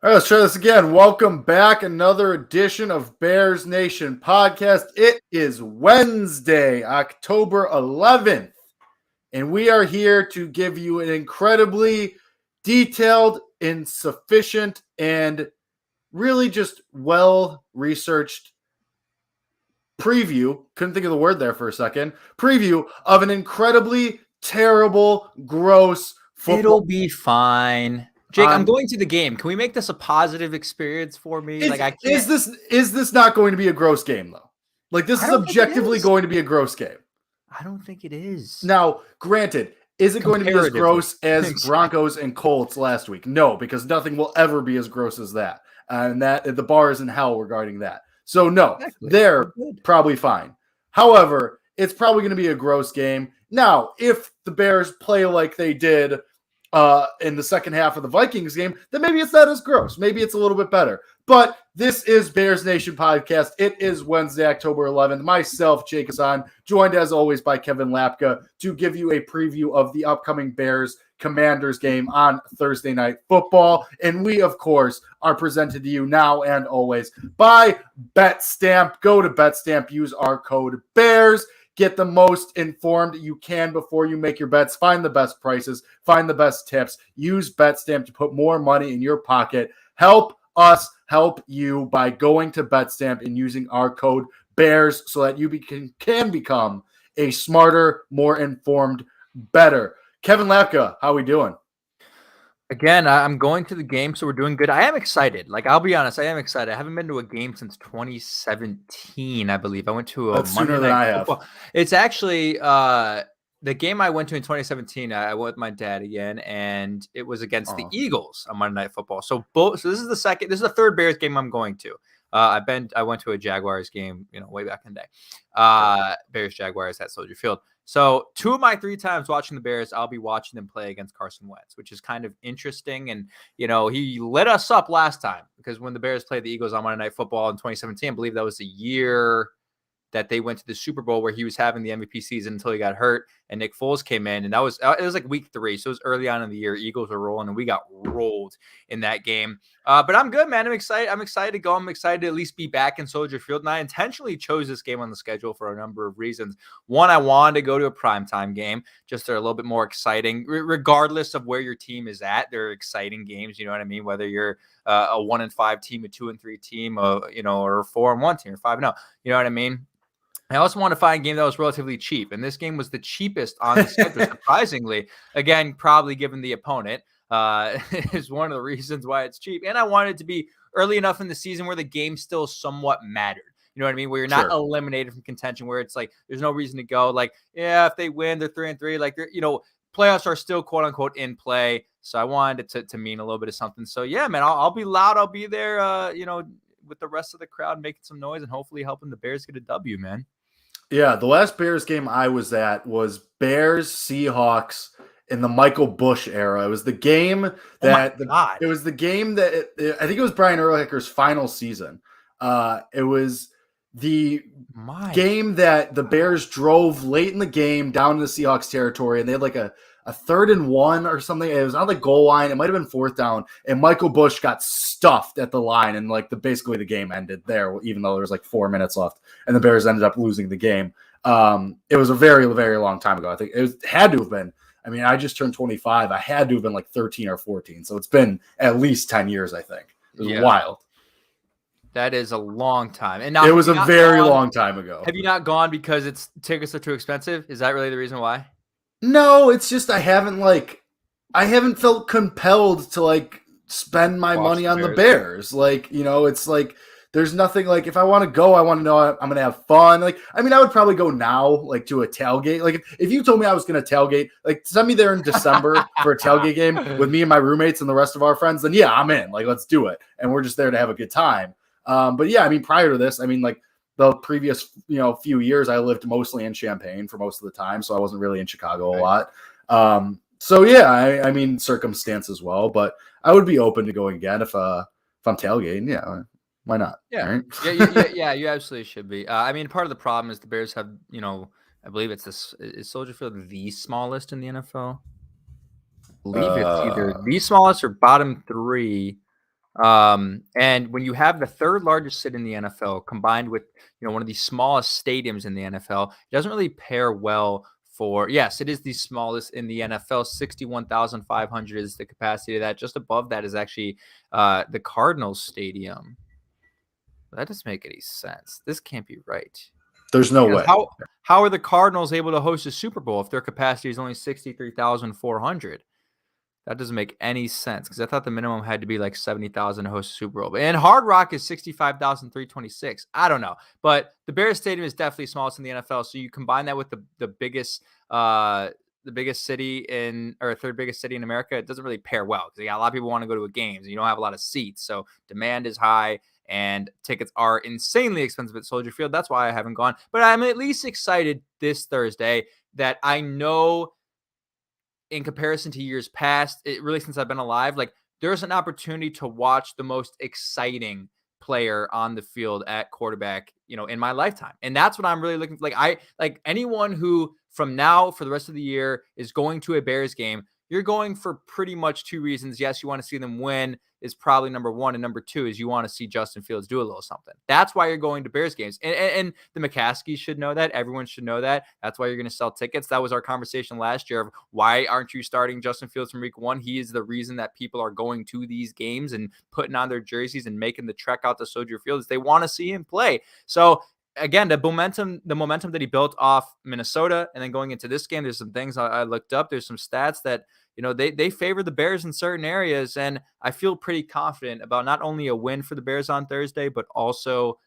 All right, let's try this again. Welcome back. Another edition of Bears Nation podcast. It is Wednesday, October 11th, and we are here to give you an incredibly detailed and sufficient and really just well-researched preview. Couldn't think of the word there for a second. Preview of an incredibly terrible, gross football. It'll be fine. Jake, I'm going to the game. Can we make this a positive experience for me? Is this not going to be a gross game though? Like this is objectively going to be a gross game. I don't think it is. Now, granted, is it going to be as gross as Broncos and Colts last week? No, because nothing will ever be as gross as that. And that the bar is in hell regarding that. So no, they're probably fine. However, it's probably going to be a gross game. Now, if the Bears play like they did in the second half of the Vikings game, then maybe it's not as gross. Maybe it's a little bit better. But this is Bears Nation podcast. It is Wednesday, October 11th. Myself, Jake Hassan, joined as always by Kevin Lapka to give you a preview of the upcoming Bears Commanders game on Thursday Night Football. And we, of course, are presented to you now and always by BetStamp. Go to BetStamp, use our code BEARS. Get the most informed you can before you make your bets. Find the best prices. Find the best tips. Use BetStamp to put more money in your pocket. Help us help you by going to BetStamp and using our code BEARS so that you can become a smarter, more informed, better. Kevin Lapka, how we doing? Again, I'm going to the game, so we're doing good. I am excited. I'll be honest, I am excited. I haven't been to a game since 2017, I believe. I went to a Monday Night Football. It's actually the game I went to in 2017. I went with my dad again, and it was against the Eagles on Monday Night Football. So this is the third Bears game I'm going to. I went to a Jaguars game, way back in the day. Bears Jaguars at Soldier Field. So 2 of my 3 times watching the Bears, I'll be watching them play against Carson Wentz, which is kind of interesting. And, he lit us up last time because when the Bears played the Eagles on Monday Night Football in 2017, I believe that was the year that they went to the Super Bowl where he was having the MVP season until he got hurt and Nick Foles came in. And it was like week 3. So it was early on in the year. Eagles were rolling and we got rolled in that game. But I'm good, man. I'm excited. I'm excited to go. I'm excited to at least be back in Soldier Field. And I intentionally chose this game on the schedule for a number of reasons. One, I wanted to go to a primetime game. Just they're a little bit more exciting, regardless of where your team is at. They're exciting games. You know what I mean? Whether you're a 1-5 team, a 2-3 team, or a 4-1 team, or 5-0. You know what I mean? I also want to find a game that was relatively cheap, and this game was the cheapest on the schedule, surprisingly. Again, probably given the opponent is one of the reasons why it's cheap. And I wanted it to be early enough in the season where the game still somewhat mattered. You know what I mean? Where you're not eliminated from contention, where it's like there's no reason to go. If they win, they're 3-3. Playoffs are still quote unquote in play. So I wanted it to mean a little bit of something. So yeah, man, I'll be loud. I'll be there. With the rest of the crowd making some noise and hopefully helping the Bears get a W, man. Yeah, the lthink Bears game I was at was Bears Seahawks in the Michael Bush era. It was the game that it was the game that I think it was Brian Urlacher's final season. It was the game that the Bears drove late in the game down to the Seahawks territory, and they had like a 3rd and 1 or something. It was on the goal line. It might have been 4th down, and Michael Bush got stuffed at the line, and basically the game ended there, even though there was 4 minutes left, and the Bears ended up losing the game. It was a very, very long time ago. I think had to have been. I mean, I just turned 25. I had to have been 13 or 14, so it's been at least 10 years. I think it was wild. That is a long time. And now it was a very long time ago. Have you not gone because tickets are too expensive? Is that really the reason why? No, it's just I haven't felt compelled to spend my money on the Bears. It's there's nothing if I want to go, I want to know I'm going to have fun. I would probably go now to a tailgate. If you told me I was going to tailgate, send me there in December for a tailgate game with me and my roommates and the rest of our friends, then yeah, I'm in. Let's do it. And we're just there to have a good time. But yeah, prior to this, the previous, few years, I lived mostly in Champaign for most of the time, so I wasn't really in Chicago a lot. So yeah, circumstance as well, but I would be open to going again if I'm tailgating. Yeah, why not? Yeah, right? yeah, you absolutely should be. Part of the problem is the Bears have, I believe is Soldier Field the smallest in the NFL? I believe it's either the smallest or bottom 3. And when you have the third largest city in the NFL combined with, one of the smallest stadiums in the NFL, it doesn't really pair well for, yes, it is the smallest in the NFL. 61,500 is the capacity of that. Just above that is actually the Cardinals Stadium. That doesn't make any sense. This can't be right. There's no way. How are the Cardinals able to host a Super Bowl if their capacity is only 63,400? That doesn't make any sense because I thought the minimum had to be like 70,000 to host a Super Bowl. And Hard Rock is 65,326. I don't know. But the Bears Stadium is definitely smallest in the NFL. So you combine that with the biggest city third biggest city in America, it doesn't really pair well because a lot of people want to go to a game and you don't have a lot of seats. So demand is high and tickets are insanely expensive at Soldier Field. That's why I haven't gone. But I'm at least excited this Thursday that I know in comparison to years past, really since I've been alive, like there's an opportunity to watch the most exciting player on the field at quarterback, in my lifetime. And that's what I'm really looking for. Like anyone who from now for the rest of the year is going to a Bears game, you're going for pretty much two reasons. Yes, you want to see them win is probably number one. And number two is you want to see Justin Fields do a little something. That's why you're going to Bears games. And the McCaskies should know that. Everyone should know that. That's why you're going to sell tickets. That was our conversation last year of why aren't you starting Justin Fields from week one? He is the reason that people are going to these games and putting on their jerseys and making the trek out to Soldier Field is they want to see him play. So again, the momentum that he built off Minnesota and then going into this game, there's some things I looked up. There's some stats that, they favor the Bears in certain areas. And I feel pretty confident about not only a win for the Bears on Thursday, but also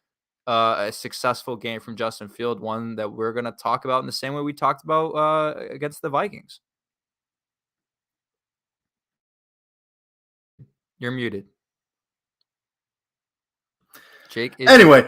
a successful game from Justin Field, one that we're going to talk about in the same way we talked about against the Vikings. You're muted. Jake anyway,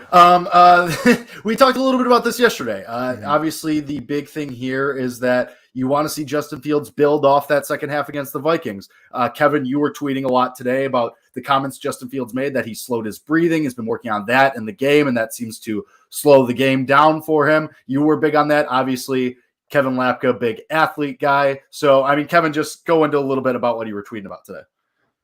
we talked a little bit about this yesterday. Obviously, the big thing here is that you want to see Justin Fields build off that second half against the Vikings. Kevin, you were tweeting a lot today about the comments Justin Fields made that he slowed his breathing. He's been working on that in the game, and that seems to slow the game down for him. You were big on that. Obviously, Kevin Lapka, big athlete guy. So, Kevin, just go into a little bit about what you were tweeting about today.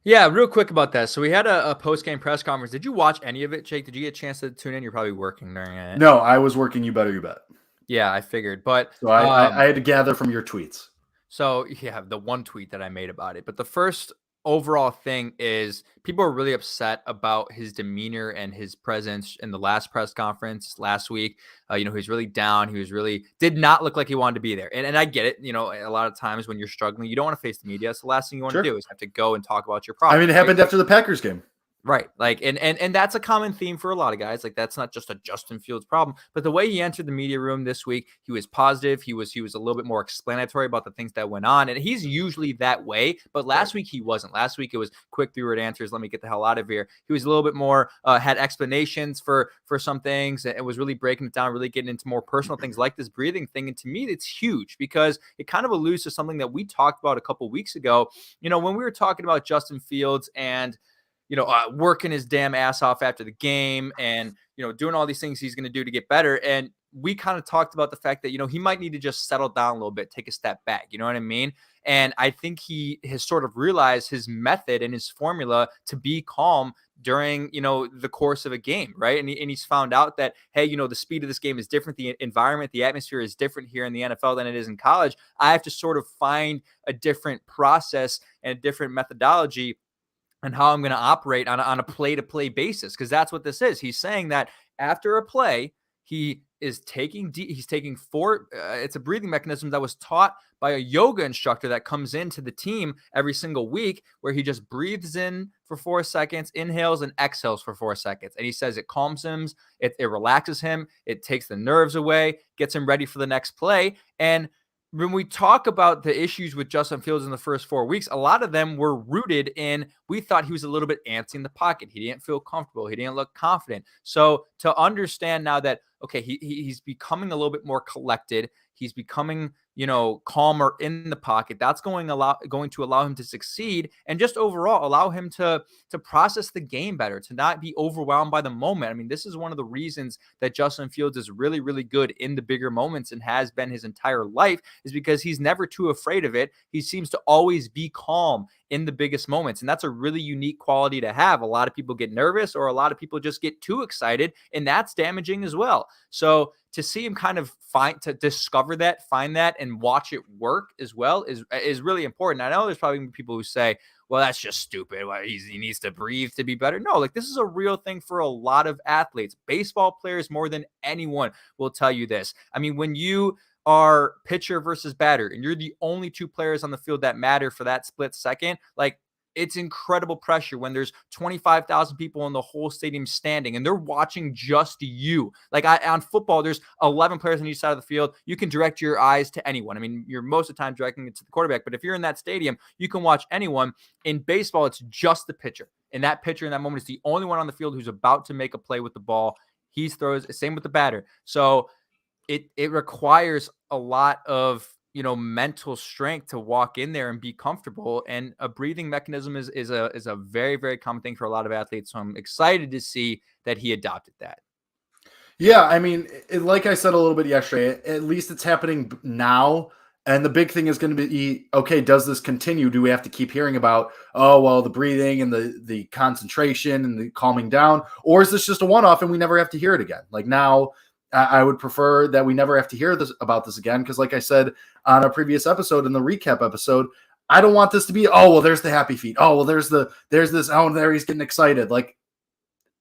Yeah, real quick about that. So we had a post-game press conference. Did you watch any of it, Jake? Did you get a chance to tune in? You're probably working during it. No, I was working. You better, you bet. Yeah, I figured. But so I had to gather from your tweets. So yeah, the one tweet that I made about it. But the first overall thing is people are really upset about his demeanor and his presence in the last press conference last week. He was really down. He was really did not look like he wanted to be there. And I get it. A lot of times when you're struggling, you don't want to face the media. So the last thing you want to do is have to go and talk about your problem. It happened after the Packers game. Right. Like, and that's a common theme for a lot of guys. Like, that's not just a Justin Fields problem, but the way he entered the media room this week, he was positive. He was a little bit more explanatory about the things that went on. And he's usually that way, but last week he wasn't. Last week it was quick 3-word answers. Let me get the hell out of here. He was a little bit more, had explanations for some things and was really breaking it down, really getting into more personal things like this breathing thing. And to me, it's huge because it kind of alludes to something that we talked about a couple weeks ago. When we were talking about Justin Fields and, working his damn ass off after the game and, doing all these things he's going to do to get better. And we kind of talked about the fact that, he might need to just settle down a little bit, take a step back. You know what I mean? And I think he has sort of realized his method and his formula to be calm during, the course of a game. Right. And he's found out that, hey, the speed of this game is different. The environment, the atmosphere is different here in the NFL than it is in college. I have to sort of find a different process and a different methodology and how I'm going to operate on a play-to-play basis, because that's what this is. He's saying that after a play, he is taking it's a breathing mechanism that was taught by a yoga instructor that comes into the team every single week, where he just breathes in for 4 seconds, inhales and exhales for 4 seconds. And he says it calms him, it relaxes him, it takes the nerves away, gets him ready for the next play. And when we talk about the issues with Justin Fields in the first 4 weeks, a lot of them were rooted in, we thought he was a little bit antsy in the pocket. He didn't feel comfortable. He didn't look confident. So to understand now that, okay, he's becoming a little bit more collected. He's becoming, calmer in the pocket. That's going to allow him to succeed and just overall allow him to process the game better, to not be overwhelmed by the moment. This is one of the reasons that Justin Fields is really, really good in the bigger moments and has been his entire life, is because he's never too afraid of it. He seems to always be calm in the biggest moments. And that's a really unique quality to have. A lot of people get nervous, or a lot of people just get too excited, and that's damaging as well. So to see him kind of discover that, find that, and watch it work as well is really important. I know there's probably people who say, well, that's just stupid. Well, he needs to breathe to be better. No, like, this is a real thing for a lot of athletes. Baseball players, more than anyone, will tell you this. I mean, when you are pitcher versus batter, and you're the only two players on the field that matter for that split second, like, it's incredible pressure when there's 25,000 people in the whole stadium standing and they're watching just you. Like, on football, there's 11 players on each side of the field. You can direct your eyes to anyone. I mean, you're most of the time directing it to the quarterback, but if you're in that stadium, you can watch anyone. In baseball, it's just the pitcher. And that pitcher in that moment is the only one on the field who's about to make a play with the ball. He throws, same with the batter. So it requires a lot of, mental strength to walk in there and be comfortable. And a breathing mechanism is a very, very common thing for a lot of athletes. So I'm excited to see that he adopted that. Yeah. I mean, like I said a little bit yesterday, at least it's happening now. And the big thing is going to be, okay, does this continue? Do we have to keep hearing about, oh, well, the breathing and the concentration and the calming down, or is this just a one-off and we never have to hear it again? Like, now, I would prefer that we never have to hear about this again, because like I said on a previous episode, in the recap episode, I don't want this to be, oh, well, there's the happy feet. Oh, well, there's this, oh, there he's getting excited. Like,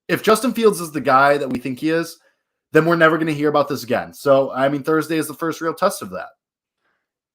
if Justin Fields is the guy that we think he is, then we're never going to hear about this again. So, I mean, Thursday is the first real test of that.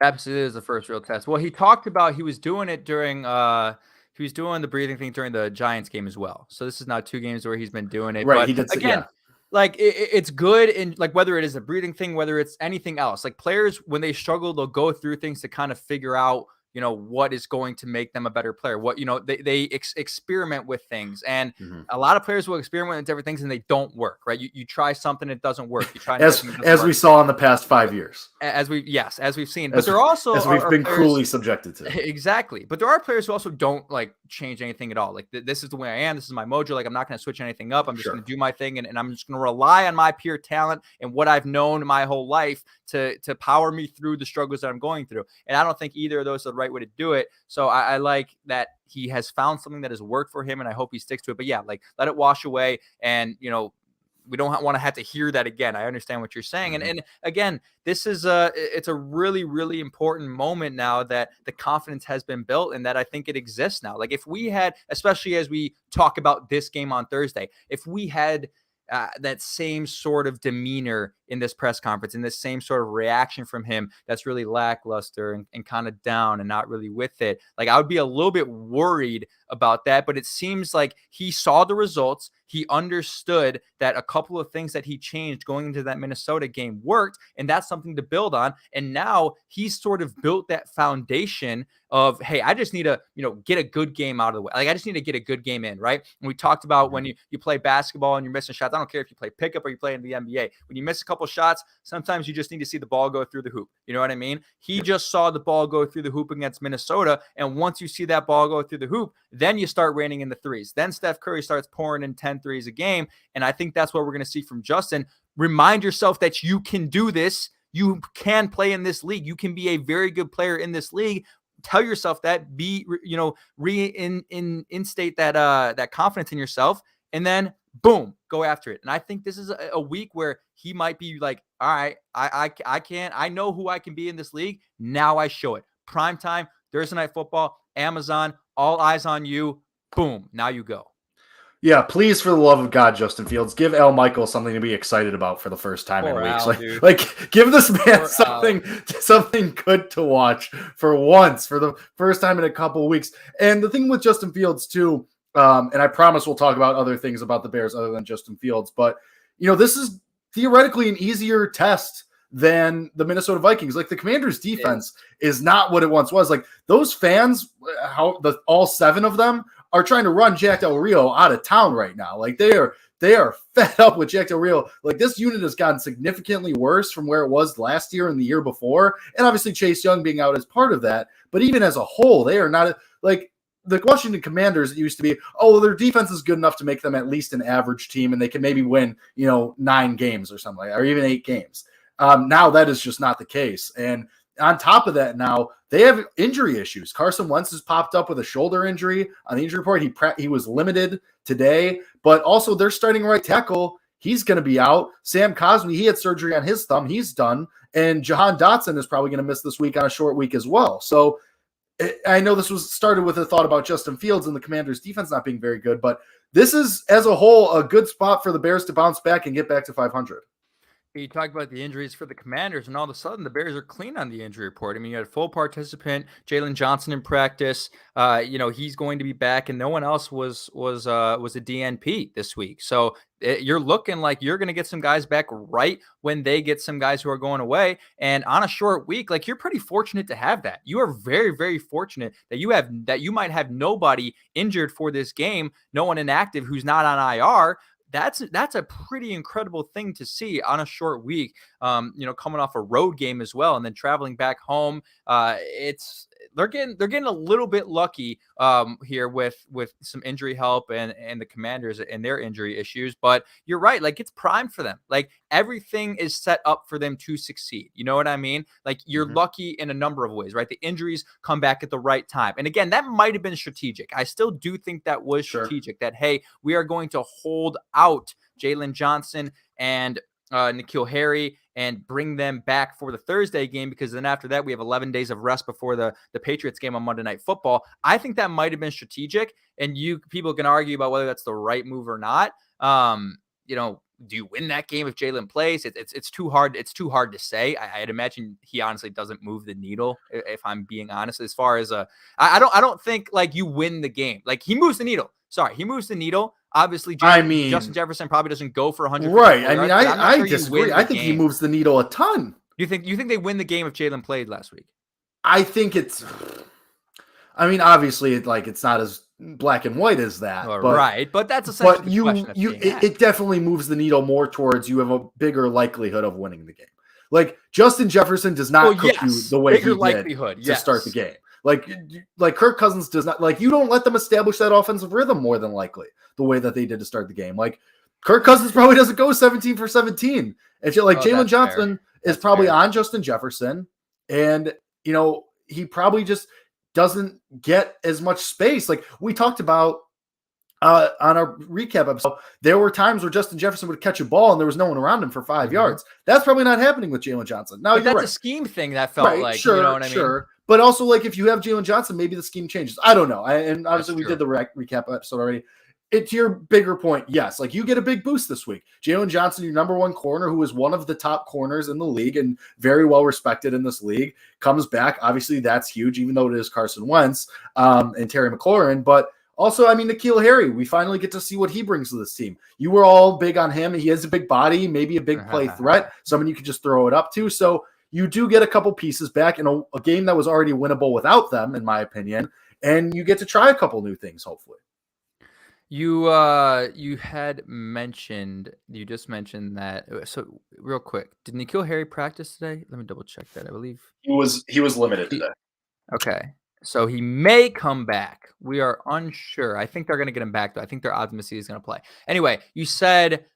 Absolutely is the first real test. Well, he talked about he was doing it during he was doing the breathing thing during the Giants game as well. So this is not 2 games where he's been doing it. Right, but he did again. Yeah. Like, it's good. And like, whether it is a breathing thing, whether it's anything else, like, players, when they struggle, they'll go through things to kind of figure out, what is going to make them a better player. What, they experiment with things. And a lot of players will experiment with different things and they don't work, right? You try something, it doesn't work. You try as we saw in the past 5 years. As we've seen. But there also as we've been cruelly subjected to. Exactly. But there are players who also don't like change anything at all. Like, this is the way I am. This is my mojo. Like, I'm not going to switch anything up. I'm just going to do my thing, and I'm just going to rely on my pure talent and what I've known my whole life to power me through the struggles that I'm going through. And I don't think either of those are the right way to do it. So I like that he has found something that has worked for him, and I hope he sticks to it. But yeah, like, let it wash away, and we don't want to have to hear that again. I understand what you're saying. And again, this is it's a really, really important moment now that the confidence has been built and that I think it exists now. Like, if we had, especially as we talk about this game on Thursday, if we had that same sort of demeanor in this press conference, and this same sort of reaction from him that's really lackluster and kind of down and not really with it, like, I would be a little bit worried about that. But it seems like he saw the results. He understood that a couple of things that he changed going into that Minnesota game worked, and that's something to build on. And now he's sort of built that foundation of, hey, I just need to, get a good game out of the way. Like, I just need to get a good game in, right? And we talked about when you play basketball and you're missing shots. I don't care if you play pickup or you play in the NBA. When you miss a couple shots, sometimes you just need to see the ball go through the hoop. You know what I mean? He just saw the ball go through the hoop against Minnesota. And once you see that ball go through the hoop, then you start raining in the threes. Then Steph Curry starts pouring in 10 threes a game. And I think that's what we're going to see from Justin. Remind yourself that you can do this. You can play in this league. You can be a very good player in this league. Tell yourself that, reinstate that confidence in yourself, and then boom, go after it. And I think this is a week where he might be like, all right, I know who I can be in this league. Now I show it. Primetime, Thursday Night Football, Amazon, all eyes on you. Boom, now you go. Yeah, please, for the love of God, Justin Fields, give Al Michaels something to be excited about for the first time in weeks. Like, give this man something good to watch for once, for the first time in a couple of weeks. And the thing with Justin Fields too, and I promise we'll talk about other things about the Bears other than Justin Fields, but this is theoretically an easier test than the Minnesota Vikings. Like, the Commanders' defense is not what it once was. Like, those fans, all 7 of them are trying to run Jack Del Rio out of town right now. Like, they are fed up with Jack Del Rio. Like, this unit has gotten significantly worse from where it was last year and the year before. And obviously Chase Young being out as part of that. But even as a whole, they are not like the Washington Commanders. It used to be, oh, well, their defense is good enough to make them at least an average team, and they can maybe win, 9 games or something like that, or even 8 games. Now that is just not the case. And on top of that, now they have injury issues. Carson Wentz has popped up with a shoulder injury on the injury report. He was limited today, but also their starting right tackle, he's going to be out. Sam Cosmi, he had surgery on his thumb. He's done. And Jahan Dotson is probably going to miss this week on a short week as well. So I know this was started with a thought about Justin Fields and the Commanders' defense not being very good, but this is, as a whole, a good spot for the Bears to bounce back and get back to 500. You talk about the injuries for the Commanders, and all of a sudden the Bears are clean on the injury report. I mean, you had full participant Jalen Johnson in practice. He's going to be back, and no one else was a DNP this week. So you're looking like you're going to get some guys back right when they get some guys who are going away. And on a short week, like, you're pretty fortunate to have that. You are very, very fortunate that you might have nobody injured for this game, no one inactive who's not on IR. That's a pretty incredible thing to see on a short week, coming off a road game as well, and then traveling back home. They're getting a little bit lucky here with some injury help and the Commanders and their injury issues. But you're right, like, it's prime for them. Like, everything is set up for them to succeed. You know what I mean? Like, you're lucky in a number of ways, right? The injuries come back at the right time. And again, that might have been strategic. I still do think that was strategic, that, hey, we are going to hold out Jalen Johnson and N'Keal Harry and bring them back for the Thursday game, because then after that we have 11 days of rest before the Patriots game on Monday Night Football. I think that might have been strategic, and people can argue about whether that's the right move or not. Do you win that game if Jalen plays? It's too hard. It's too hard to say. I'd imagine he honestly doesn't move the needle, if I'm being honest. As far as I don't think, like, you win the game. Like, he moves the needle. Sorry, he moves the needle. Obviously, Justin Jefferson probably doesn't go for 100. Right. I mean, I disagree. I think he moves the needle a ton. You think they win the game if Jalen played last week? I think obviously, it's not as black and white as that. But that's essentially the question. It definitely moves the needle more towards you have a bigger likelihood of winning the game. Like, Justin Jefferson does not cook you the way he did to start the game. Like Kirk Cousins does not, like, you don't let them establish that offensive rhythm more than likely the way that they did to start the game. Like, Kirk Cousins probably doesn't go 17 for 17. And Jalen Johnson is probably on Justin Jefferson, and he probably just doesn't get as much space. Like we talked about on our recap episode, there were times where Justin Jefferson would catch a ball and there was no one around him for 5 yards. That's probably not happening with Jalen Johnson. Now, that's a scheme thing that felt like, sure, you know what I mean? But also, like, if you have Jalen Johnson, maybe the scheme changes. I don't know. And obviously we did the recap episode already. To your bigger point, yes, like, you get a big boost this week. Jalen Johnson, your number one corner, who is one of the top corners in the league and very well respected in this league, comes back. Obviously, that's huge, even though it is Carson Wentz and Terry McLaurin. But also, N'Keal Harry, we finally get to see what he brings to this team. You were all big on him. He has a big body, maybe a big play threat, someone you could just throw it up to. So you do get a couple pieces back in a game that was already winnable without them, in my opinion, and you get to try a couple new things, hopefully. You just mentioned that. So real quick, did N'Keal Harry practice today? Let me double check that. I believe he was limited today. Okay, so he may come back. We are unsure. I think they're going to get him back, though. I think they're optimistic he's going to play. Anyway, you said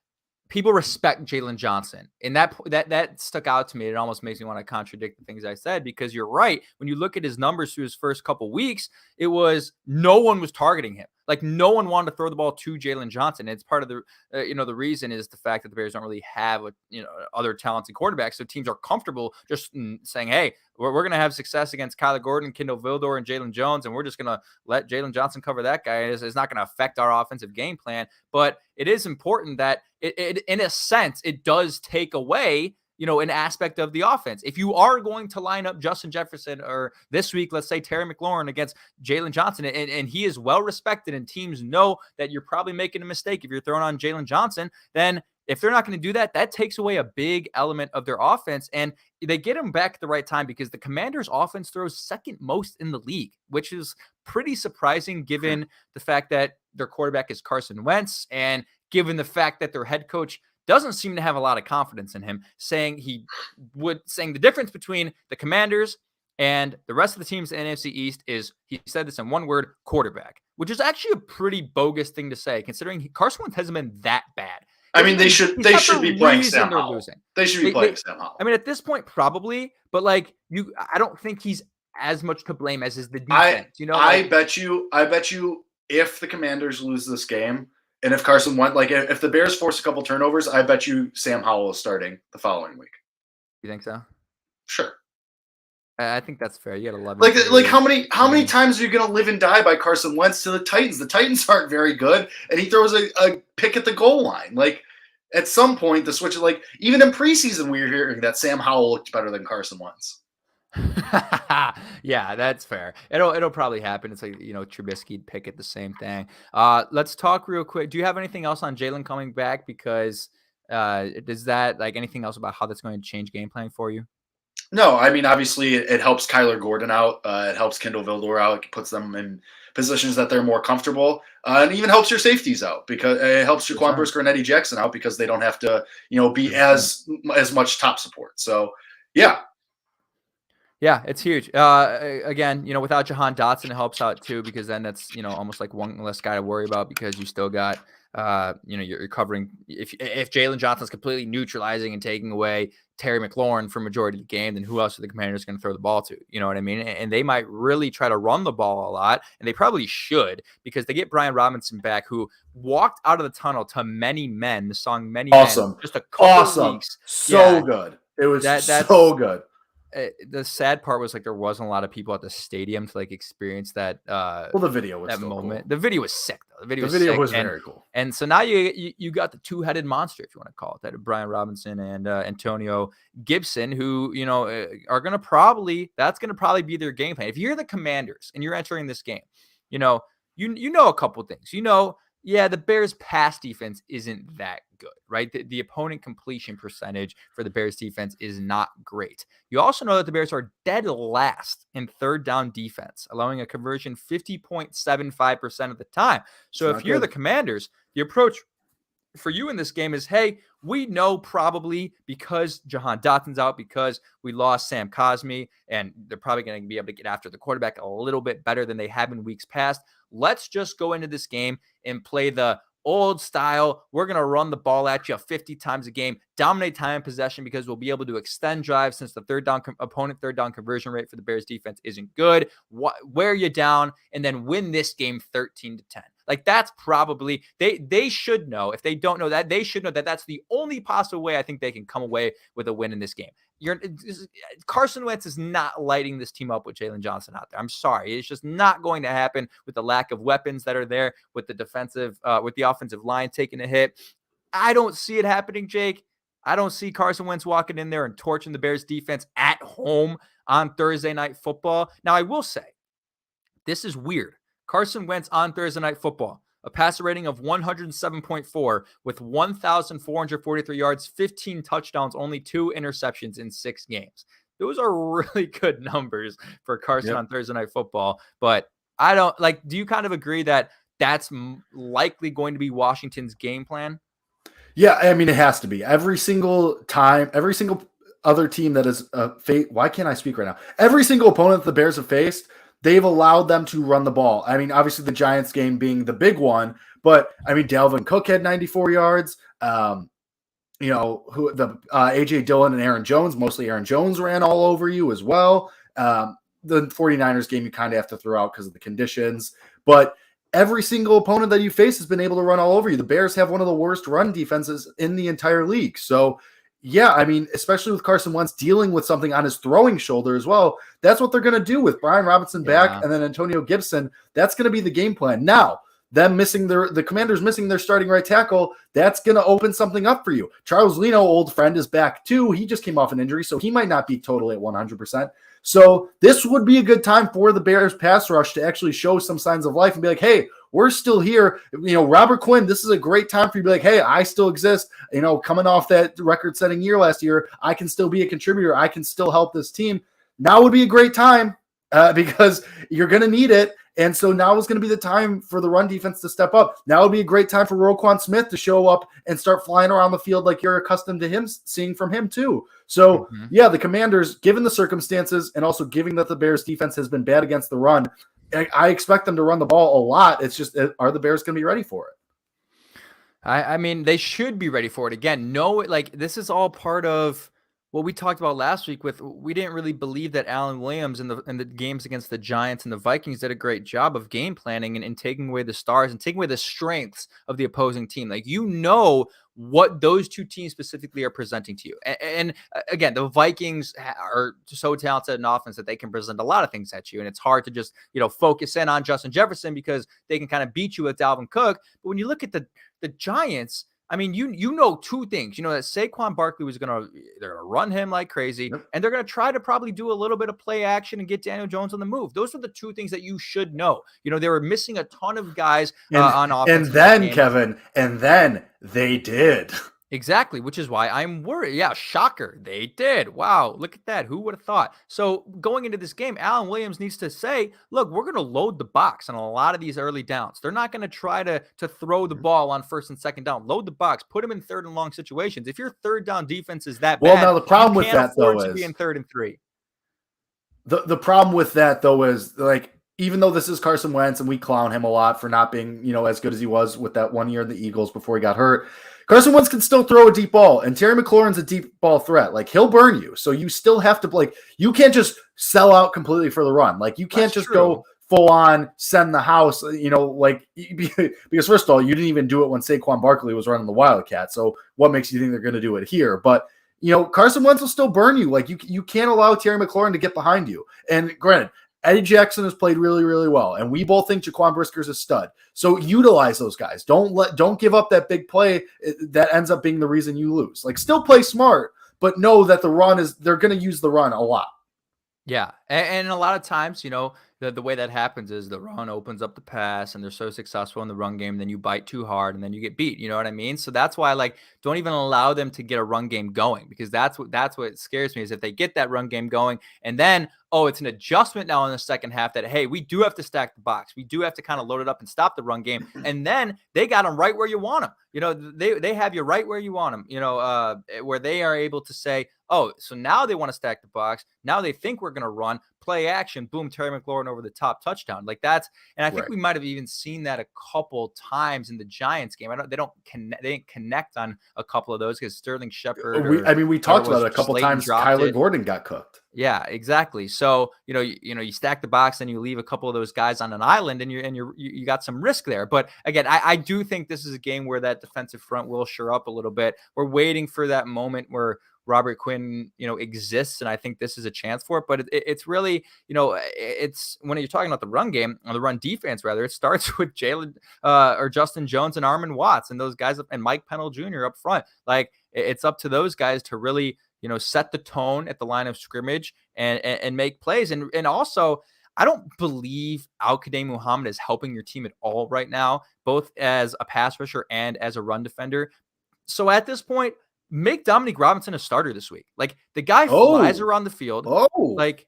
people respect Jalen Johnson, and that stuck out to me. It almost makes me want to contradict the things I said, because you're right. When you look at his numbers through his first couple weeks, it was no one was targeting him. Like, no one wanted to throw the ball to Jalen Johnson. It's part of the, the reason is the fact that the Bears don't really have, other talented quarterbacks. So teams are comfortable just saying, hey, we're going to have success against Kyler Gordon, Kindle Vildor, and Jalen Jones, and we're just going to let Jalen Johnson cover that guy. It's not going to affect our offensive game plan. But it is important that it in a sense, it does take away an aspect of the offense. If you are going to line up Justin Jefferson, or this week, let's say Terry McLaurin against Jalen Johnson, and he is well respected and teams know that you're probably making a mistake if you're throwing on Jalen Johnson, then if they're not going to do that, that takes away a big element of their offense. And they get him back at the right time, because the Commanders' offense throws second most in the league, which is pretty surprising given the fact that their quarterback is Carson Wentz, and given the fact that their head coach doesn't seem to have a lot of confidence in him, saying the difference between the Commanders and the rest of the teams in the NFC East is, he said this in one word, quarterback, which is actually a pretty bogus thing to say, considering Carson Wentz hasn't been that bad. I mean, they should be playing Sam Howell. They should be playing Sam Howell. I mean, at this point, probably, but like I don't think he's as much to blame as is the defense. I bet you if the Commanders lose this game, and if Carson Wentz, like if the Bears force a couple turnovers, I bet you Sam Howell is starting the following week. You think so? Sure. I think that's fair. You got 11. Like how many times are you going to live and die by Carson Wentz to the Titans? The Titans aren't very good, and he throws a pick at the goal line. Like at some point, the switch, like even in preseason, we were hearing that Sam Howell looked better than Carson Wentz. Yeah, that's fair. It'll probably happen. It's like Trubisky pick at the same thing. Let's talk real quick. Do you have anything else on Jalen coming back? Because does that like anything else about how that's going to change game plan for you? No, I mean, obviously it helps Kyler Gordon out. It helps Kindle Vildor out. It puts them in positions that they're more comfortable. And even helps your safeties out because it helps Jaquan Brisker and Eddie Jackson out because they don't have to, be as much top support. So, yeah. Yeah, it's huge. Again, without Jahan Dotson, it helps out too because then that's, almost like one less guy to worry about because you still got you're covering if Jalen Johnson's completely neutralizing and taking away Terry McLaurin for majority of the game, then who else are the Commanders going to throw the ball to? You know what I mean? And they might really try to run the ball a lot, and they probably should because they get Brian Robinson back, who walked out of the tunnel to Many Men, the song Many Men. Just a couple of weeks. So good. It was so good. The sad part was like there wasn't a lot of people at the stadium to like experience that. The video was that moment. Cool. The video was sick though. The video was very cool. And so now you got the two-headed monster, if you want to call it that, Brian Robinson and Antonio Gibson, who are going to probably be their game plan. If you're the Commanders and you're entering this game, you know a couple things. Yeah, the Bears' pass defense isn't that good, right? The opponent completion percentage for the Bears' defense is not great. You also know that the Bears are dead last in third down defense, allowing a conversion 50.75% of the time. So if you're the Commanders, the approach for you in this game is, hey, we know probably because Jahan Dotson's out, because we lost Sam Cosmi, and they're probably going to be able to get after the quarterback a little bit better than they have in weeks past. Let's just go into this game and play the old style. We're going to run the ball at you 50 times a game, dominate time and possession because we'll be able to extend drives since the opponent third down conversion rate for the Bears defense isn't good. Wear you down and then win this game 13-10. Like that's probably they should know. If they don't know that, they should know that that's the only possible way I think they can come away with a win in this game. Carson Wentz is not lighting this team up with Jalen Johnson out there. I'm sorry. It's just not going to happen with the lack of weapons that are there, with the offensive line taking a hit. I don't see it happening, Jake. I don't see Carson Wentz walking in there and torching the Bears defense at home on Thursday Night Football. Now, I will say, this is weird. Carson Wentz on Thursday Night Football, a passer rating of 107.4 with 1,443 yards, 15 touchdowns, only 2 interceptions in 6 games. Those are really good numbers for Carson on Thursday Night Football. But I don't do you kind of agree that that's likely going to be Washington's game plan? Yeah, I mean, it has to be. Every single time, every single other team that is why can't I speak right now? Every single opponent the Bears have faced, they've allowed them to run the ball. I mean, obviously the Giants game being the big one, but I mean, Dalvin Cook had 94 yards. AJ Dillon and Aaron Jones, mostly Aaron Jones ran all over you as well. The 49ers game you kind of have to throw out because of the conditions, but every single opponent that you face has been able to run all over you. The Bears have one of the worst run defenses in the entire league. So yeah, I mean, especially with Carson Wentz dealing with something on his throwing shoulder as well, that's what they're going to do with Brian Robinson back and then Antonio Gibson. That's going to be the game plan. Now, them the Commanders missing their starting right tackle, that's going to open something up for you. Charles Leno, old friend, is back too. He just came off an injury, so he might not be totally at 100%. So this would be a good time for the Bears pass rush to actually show some signs of life and be like, hey, we're still here. Robert Quinn, this is a great time for you to be like, hey, I still exist. Coming off that record-setting year last year, I can still be a contributor. I can still help this team. Now would be a great time because you're going to need it. And so now is going to be the time for the run defense to step up. Now would be a great time for Roquan Smith to show up and start flying around the field like you're accustomed to him seeing from him too. So yeah, the Commanders, given the circumstances and also given that the Bears defense has been bad against the run, I expect them to run the ball a lot. It's just, are the Bears going to be ready for it? I mean, they should be ready for it. Again, no, like this is all part of what we talked about last week we didn't really believe that Allen Williams in the games against the Giants and the Vikings did a great job of game planning and taking away the stars and taking away the strengths of the opposing team. Like, what those two teams specifically are presenting to you. And again, the Vikings are so talented in offense that they can present a lot of things at you. And it's hard to just, focus in on Justin Jefferson because they can kind of beat you with Dalvin Cook. But when you look at the Giants, I mean, two things. That Saquon Barkley they're gonna run him like crazy, and they're gonna try to probably do a little bit of play action and get Daniel Jones on the move. Those are the two things that you should know. They were missing a ton of guys on offense. And then Kevin, they did. Exactly, which is why I'm worried. Yeah, shocker. They did. Wow, look at that. Who would have thought? So going into this game, Allen Williams needs to say, look, we're going to load the box on a lot of these early downs. They're not going to try to throw the ball on first and second down. Load the box. Put them in third and long situations. If your third down defense is that bad, now the problem with that, though, is be in 3rd and 3. The problem with that, though, is like, even though this is Carson Wentz and we clown him a lot for not being, as good as he was with that 1 year in the Eagles before he got hurt, Carson Wentz can still throw a deep ball, and Terry McLaurin's a deep ball threat. Like, he'll burn you. So you still have to, you can't just sell out completely for the run. Like, you can't go full on send the house, because first of all, you didn't even do it when Saquon Barkley was running the Wildcat. So what makes you think they're going to do it here? But, Carson Wentz will still burn you. Like, you can't allow Terry McLaurin to get behind you. And granted, Eddie Jackson has played really, really well, and we both think Jaquan Brisker's a stud. So utilize those guys. Don't give up that big play that ends up being the reason you lose. Like, still play smart, but know that they're going to use the run a lot. Yeah, and a lot of times, the way that happens is the run opens up the pass, and they're so successful in the run game, then you bite too hard, and then you get beat. You know what I mean? So that's why, don't even allow them to get a run game going, because that's what scares me is if they get that run game going, and then it's an adjustment now in the second half that, hey, we do have to stack the box. We do have to kind of load it up and stop the run game, and then they got them right where you want them. They have you right where you want them. Where they are able to say, so now they want to stack the box. Now they think we're going to run, play action, boom, Terry McLaurin over the top touchdown. And I think we might have even seen that a couple times in the Giants game. They didn't connect on a couple of those because Sterling Shepard. We talked about it a couple times. Kyler Gordon got cooked. Yeah, exactly. So, you stack the box and you leave a couple of those guys on an island and you got some risk there. But again, I do think this is a game where that defensive front will shore up a little bit. We're waiting for that moment where Robert Quinn, exists, and I think this is a chance for it. But it's really, it's when you're talking about the run game, or the run defense rather, it starts with Justin Jones and Armon Watts and those guys and Mike Pennell Jr. up front. Like, it's up to those guys to really, set the tone at the line of scrimmage and make plays. And also, I don't believe Al-Quadin Muhammad is helping your team at all right now, both as a pass rusher and as a run defender. So at this point, make Dominique Robinson a starter this week. Like, the guy flies around the field. Like,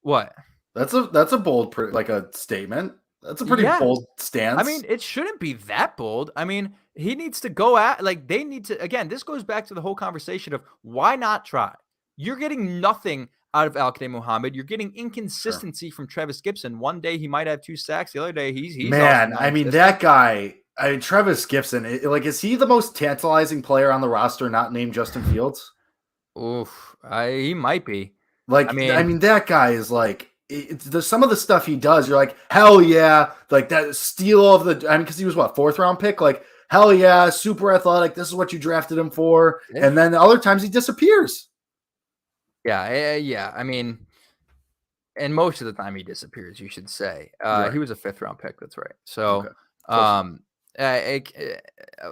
what? That's a bold, a statement. That's a pretty bold stance. I mean, it shouldn't be that bold. I mean, he needs to go at, they need to, again, this goes back to the whole conversation of why not try? You're getting nothing out of Al-Quadin Muhammad. You're getting inconsistency from Travis Gibson. One day he might have 2 sacks. The other day he's man. I mean, that guy. Travis Gibson, is he the most tantalizing player on the roster not named Justin Fields? Oof, he might be. I mean, that guy is some of the stuff he does, you're like, hell yeah, like that steal of because he was 4th round pick, like, hell yeah, super athletic. This is what you drafted him for. Yeah. And then the other times he disappears. Yeah. I mean, and most of the time he disappears, you should say. Right. He was a 5th round pick. That's right. So,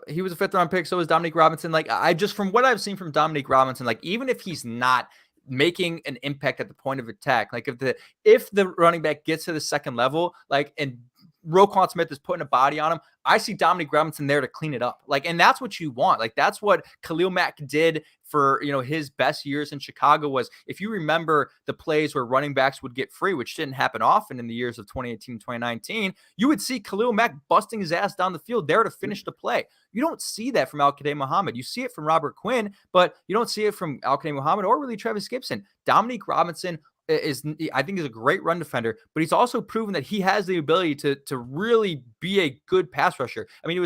he was a 5th round pick. So was Dominique Robinson. From what I've seen from Dominique Robinson, even if he's not making an impact at the point of attack, if the running back gets to the second level, and Roquan Smith is putting a body on him, I see Dominique Robinson there to clean it up. And that's what you want. That's what Khalil Mack did for, his best years in Chicago. Was, if you remember the plays where running backs would get free, which didn't happen often in the years of 2018, 2019, you would see Khalil Mack busting his ass down the field there to finish the play. You don't see that from Al-Quadin Muhammad. You see it from Robert Quinn, but you don't see it from Al-Quadin Muhammad or really Travis Gibson. Dominique Robinson I think he's a great run defender, but he's also proven that he has the ability to really be a good pass rusher. I mean, I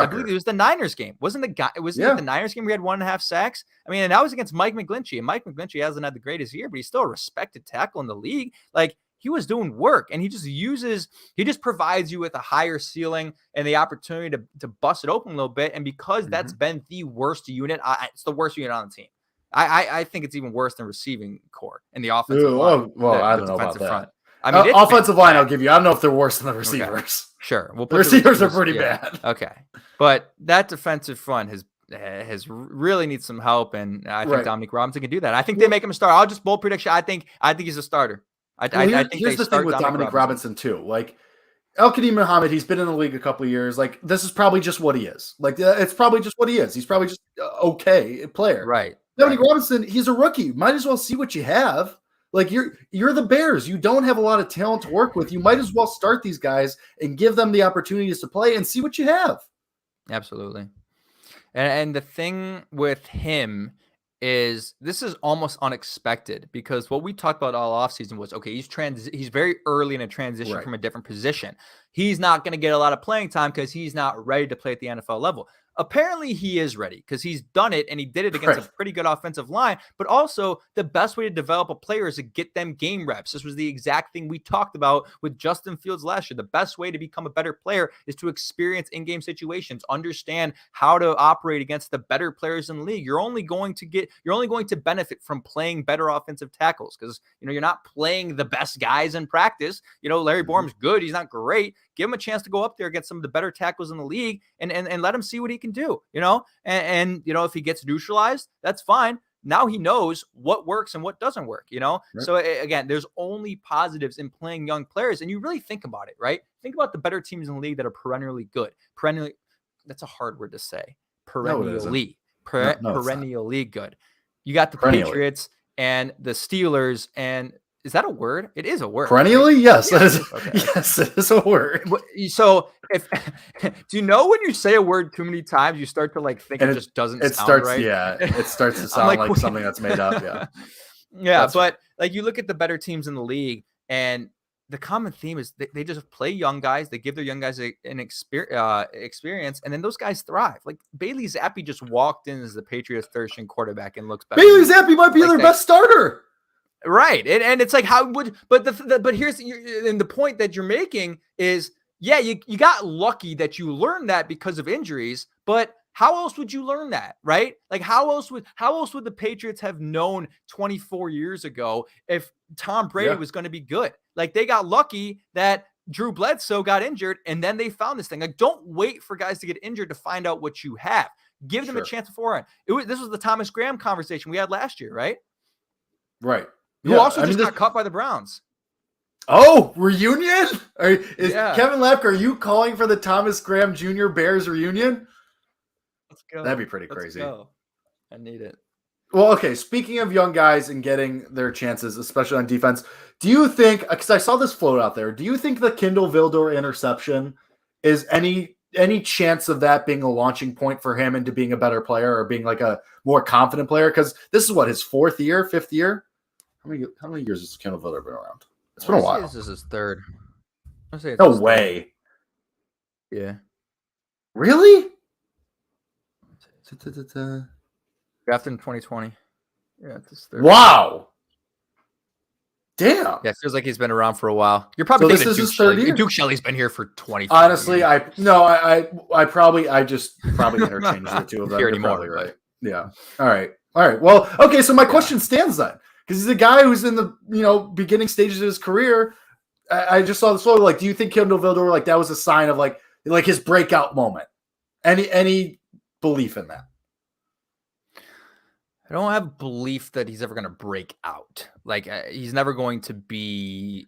believe it was the Niners game. Wasn't it the Niners game we had 1.5 sacks? I mean, and that was against Mike McGlinchey. And Mike McGlinchey hasn't had the greatest year, but he's still a respected tackle in the league. Like, he was doing work, and he just provides you with a higher ceiling and the opportunity to bust it open a little bit. And because that's been the worst unit, it's the worst unit on the team. I think it's even worse than receiving core in the offensive line. Well, I don't know about that. Front. I mean, offensive line, I'll give you. I don't know if they're worse than the receivers. Okay. Sure, the receivers are pretty bad. Okay, but that defensive front has really needs some help, and I think Dominique Robinson can do that. I think they make him a starter. I'll just bold prediction. I think he's a starter. I think here's the thing with Dominique Robinson too. Like, El-Kadim Muhammad, he's been in the league a couple of years. Like, this is probably just what he is. Like, it's probably just what he is. He's probably just okay player. Right. Dominique Robinson, he's a rookie. Might as well see what you have. Like, you're the Bears. You don't have a lot of talent to work with. You might as well start these guys and give them the opportunities to play and see what you have. Absolutely. And the thing with him is this is almost unexpected, because what we talked about all offseason was, okay, he's very early in a transition from a different position. He's not going to get a lot of playing time because he's not ready to play at the NFL level. Apparently he is ready, because he's done it, and he did it against a pretty good offensive line. But also, the best way to develop a player is to get them game reps. This was the exact thing we talked about with Justin Fields last year. The best way to become a better player is to experience in-game situations, understand how to operate against the better players in the league. You're only going to benefit from playing better offensive tackles, because you're not playing the best guys in practice. Larry Borum's good. He's not great. Give him a chance to go up there against some of the better tackles in the league and let him see what he can do, and if he gets neutralized, that's fine. Now he knows what works and what doesn't work, Right. So again, there's only positives in playing young players, and you really think about it, right? Think about the better teams in the league that are perennially good. Perennially, that's a hard word to say. Perennially good. You got the Patriots and the Steelers, and is that a word? It is a word. Perennially? Right? Yes. That is, okay. Yes, it is a word. So do you know when you say a word too many times, you start to think it just doesn't sound right? Yeah. It starts to sound like something that's made up. Yeah. Yeah. But you look at the better teams in the league, and the common theme is they just play young guys. They give their young guys an experience, and then those guys thrive. Like, Bailey Zappi just walked in as the Patriots third string quarterback and looks better. Bailey Zappi might be their best starter. Right. And it's like, but here's the point that you're making is, you got lucky that you learned that because of injuries, but how else would you learn that? Right. Like, how else would the Patriots have known 24 years ago if Tom Brady was going to be good? Like, they got lucky that Drew Bledsoe got injured, and then they found this thing. Like, don't wait for guys to get injured to find out what you have. Give them a chance beforehand. This was the Thomas Graham conversation we had last year, right? Right. Who also got cut by the Browns. Oh, reunion? Kevin Lapke, are you calling for the Thomas Graham Jr. Bears reunion? Let's go. That'd be pretty crazy. Go. I need it. Well, okay, speaking of young guys and getting their chances, especially on defense, do you think, because I saw this float out there, do you think the Kindle Vildor interception is any chance of that being a launching point for him into being a better player or being like a more confident player? Because this is his fifth year? How many years has Kindle Vildor been around? It's been a while. This is his third. No way. Yeah. Really? Drafted in 2020. Yeah, it's his third. Wow. Damn. Yeah, it feels like he's been around for a while. You're probably thinking this is his third year. Duke Shelley's been here for 25 Honestly, years. I probably interchanged the two of them. Here anymore, probably right. Yeah. All right. Well, okay, so my question stands then. Because he's a guy who's in the beginning stages of his career. I just saw this photo. Like, do you think Kindle Vildor that was a sign of like his breakout moment? Any belief in that? I don't have belief that he's ever going to break out. Like, he's never going to be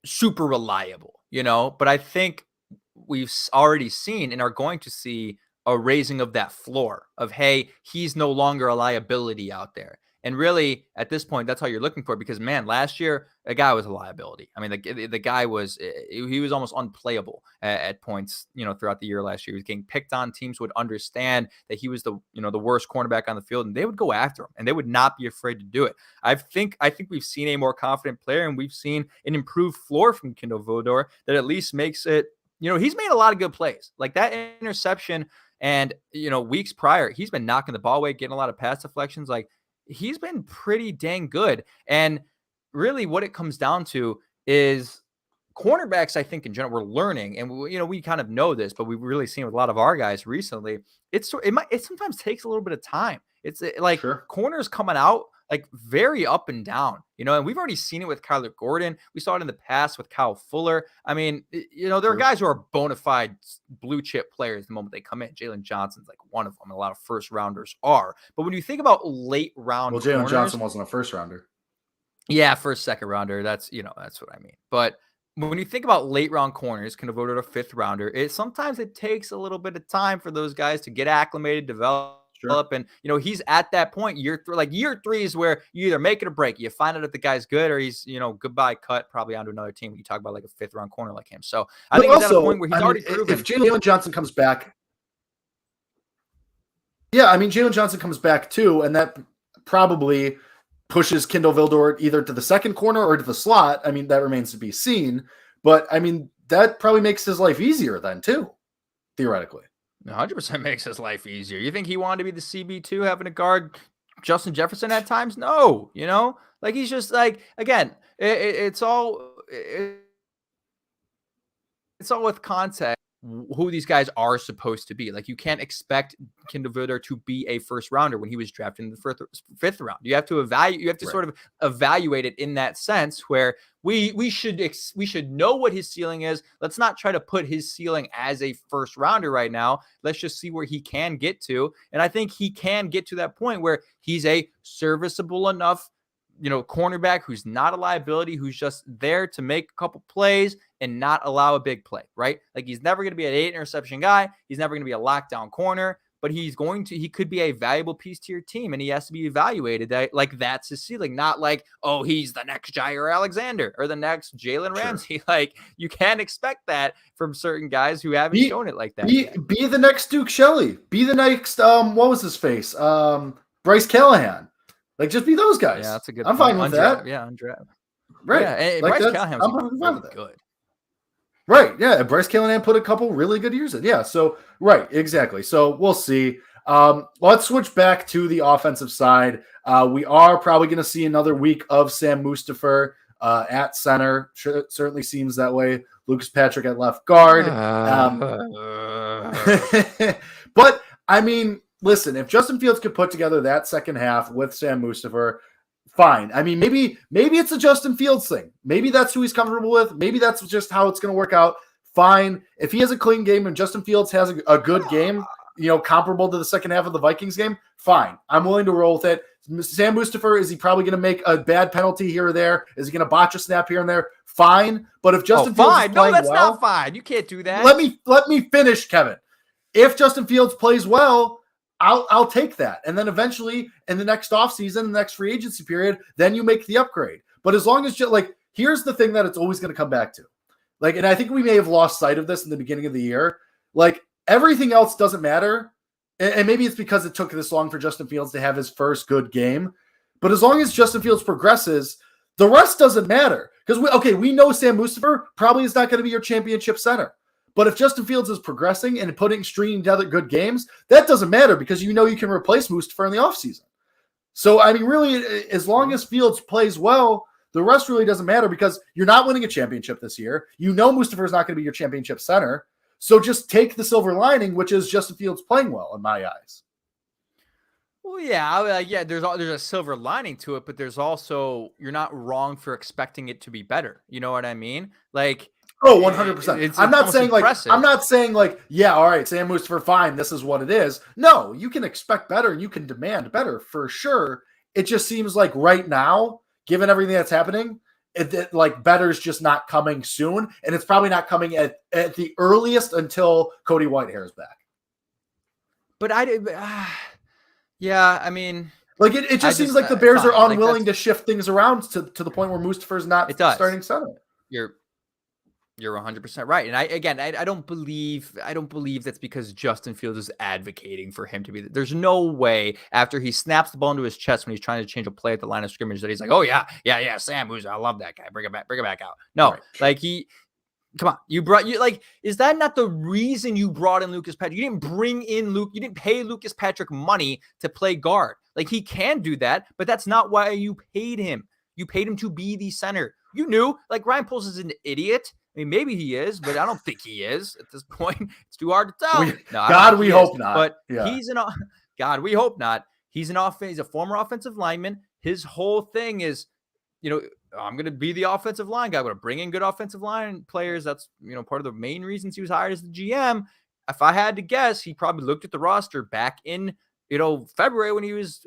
super reliable, But I think we've already seen and are going to see a raising of that floor of, hey, he's no longer a liability out there. And really, at this point, that's all you're looking for because, man, last year, the guy was a liability. I mean, the guy was almost unplayable at points, throughout the year last year. He was getting picked on. Teams would understand that he was the worst cornerback on the field, and they would go after him, and they would not be afraid to do it. I think we've seen a more confident player, and we've seen an improved floor from Kindle Vildor that at least makes it, he's made a lot of good plays. Like that interception and, weeks prior, he's been knocking the ball away, getting a lot of pass deflections. Like, he's been pretty dang good. And really what it comes down to is cornerbacks, I think in general, we're learning, and we kind of know this, but we've really seen with a lot of our guys recently, it sometimes takes a little bit of time. It's like corners coming out like very up and down, and we've already seen it with Kyler Gordon. We saw it in the past with Kyle Fuller. I mean, there are guys who are bona fide blue chip players the moment they come in. Jalen Johnson's like one of them. A lot of first rounders are. But when you think about late round, well, Jalen Johnson wasn't a first rounder. Yeah, first, second rounder. That's what I mean. But when you think about late round corners, kind of voted a fifth rounder, sometimes it takes a little bit of time for those guys to get acclimated, develop. And he's at that point. Year 3 is where you either make it or break. You find out if the guy's good or he's goodbye, cut, probably onto another team. When you talk about like a fifth round corner like him, so I think he's at a point where he's already proven. If Jalen Johnson comes back, Jalen Johnson comes back too, and that probably pushes Kindle Vildor either to the second corner or to the slot. I mean, that remains to be seen, but I mean that probably makes his life easier then too, theoretically. 100% makes his life easier. You think he wanted to be the CB2 having to guard Justin Jefferson at times? No, like he's just like, again, it's all with context who these guys are supposed to be. Like, you can't expect Kindle Vildor to be a first rounder when he was drafted in the fifth round. You have to sort of evaluate it in that sense where we should know what his ceiling is. Let's not try to put his ceiling as a first rounder right now. Let's just see where he can get to. And I think he can get to that point where he's a serviceable enough cornerback who's not a liability, who's just there to make a couple plays and not allow a big play, right? Like, he's never going to be an 8 interception guy. He's never going to be a lockdown corner, but he could be a valuable piece to your team, and he has to be evaluated like that's his ceiling, not like, oh, he's the next Jair Alexander or the next Jalen Ramsey. Like, you can't expect that from certain guys who haven't shown it like that. Be the next Duke Shelley. Be the next, what was his face? Bryce Callahan. Like, just be those guys. Yeah, that's a good I'm fine with that. Yeah, undraft. Right. Yeah, like Bryce Callahan was really good. Right. Yeah. Bryce Callahan put a couple really good years in. Yeah. So, right. Exactly. So we'll see. Let's switch back to the offensive side. We are probably going to see another week of Sam Mustipher at center. Certainly seems that way. Lucas Patrick at left guard. But I mean, listen, if Justin Fields could put together that second half with Sam Mustipher, fine. I mean, maybe it's a Justin Fields thing. Maybe that's who he's comfortable with. Maybe that's just how it's going to work out. Fine. If he has a clean game and Justin Fields has a good game, comparable to the second half of the Vikings game, fine. I'm willing to roll with it. Sam Mustipher, is he probably going to make a bad penalty here or there? Is he going to botch a snap here and there? Fine. But if Justin Fields is playing that's not fine. You can't do that. Let me finish, Kevin. If Justin Fields plays well, I'll take that. And then eventually in the next offseason, the next free agency period, then you make the upgrade. But as long as here's the thing that it's always going to come back to. And I think we may have lost sight of this in the beginning of the year. Everything else doesn't matter. And maybe it's because it took this long for Justin Fields to have his first good game. But as long as Justin Fields progresses, the rest doesn't matter. Because we know Sam Mustipher probably is not going to be your championship center. But if Justin Fields is progressing and stringing together good games, that doesn't matter because you can replace Mustipher in the offseason. So, I mean, really, as long as Fields plays well, the rest really doesn't matter because you're not winning a championship this year. Mustipher is not going to be your championship center. So just take the silver lining, which is Justin Fields playing well in my eyes. Well, yeah, there's a silver lining to it, but there's also, you're not wrong for expecting it to be better. You know what I mean? Oh, 100%. I'm not saying yeah, all right, Sam Mustipher, fine, this is what it is. No, you can expect better and you can demand better for sure. It just seems like right now, given everything that's happening, better is just not coming soon, and it's probably not coming at the earliest until Cody Whitehair is back. But yeah, I mean, Like it just seems like the Bears are unwilling to shift things around to the point where Mustafa's not starting center. You're 100% right. And I don't believe that's because Justin Fields is advocating for him to be. There's no way after he snaps the ball into his chest when he's trying to change a play at the line of scrimmage that he's like, oh yeah, Sam Musa, I love that guy. Bring it back out. No, right. Come on, is that not the reason you brought in Lucas Patrick? You didn't bring in you didn't pay Lucas Patrick money to play guard. Like, he can do that, but that's not why you paid him. You paid him to be the center. You knew, like, Ryan Poles is an idiot. I mean, maybe he is, but I don't think he is at this point. It's too hard to tell. We hope not. But God, we hope not. He's a former offensive lineman. His whole thing is, I'm going to be the offensive line guy. I'm going to bring in good offensive line players. That's, part of the main reasons he was hired as the GM. If I had to guess, he probably looked at the roster back in, February when he was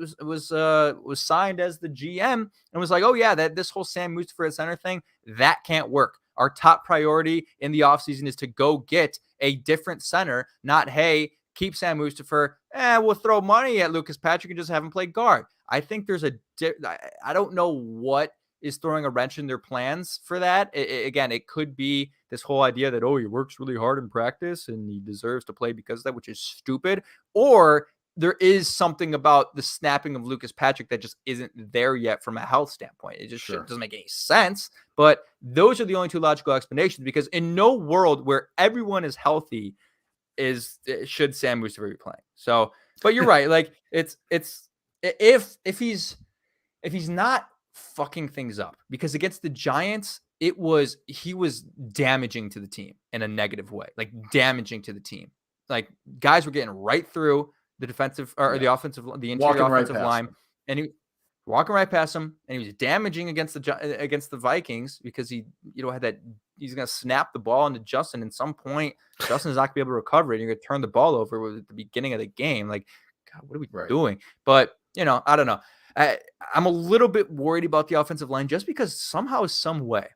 signed as the GM and was like, oh yeah, this whole Sam Mustafa at center thing, that can't work. Our top priority in the offseason is to go get a different center, not, hey, keep Sam Mustafa. We'll throw money at Lucas Patrick and just have him play guard. I think there's I don't know what is throwing a wrench in their plans for that. It could be this whole idea that, he works really hard in practice and he deserves to play because of that, which is stupid. Or there is something about the snapping of Lucas Patrick that just isn't there yet from a health standpoint. It just doesn't make any sense. But those are the only two logical explanations, because in no world where everyone is healthy should Sam Mustafa be playing. So, but you're right. Like, it's if he's not fucking things up, because against the Giants, he was damaging to the team in a negative way, like damaging to the team. Like, guys were getting right through the defensive or the offensive, the interior offensive line, and he walking right past him, and he was damaging against the Vikings because he, had that, he's going to snap the ball into Justin. At some point, Justin's not going to be able to recover it. And you're going to turn the ball over at the beginning of the game. Like, God, what are we doing? But, I don't know. I'm a little bit worried about the offensive line just because somehow, some way,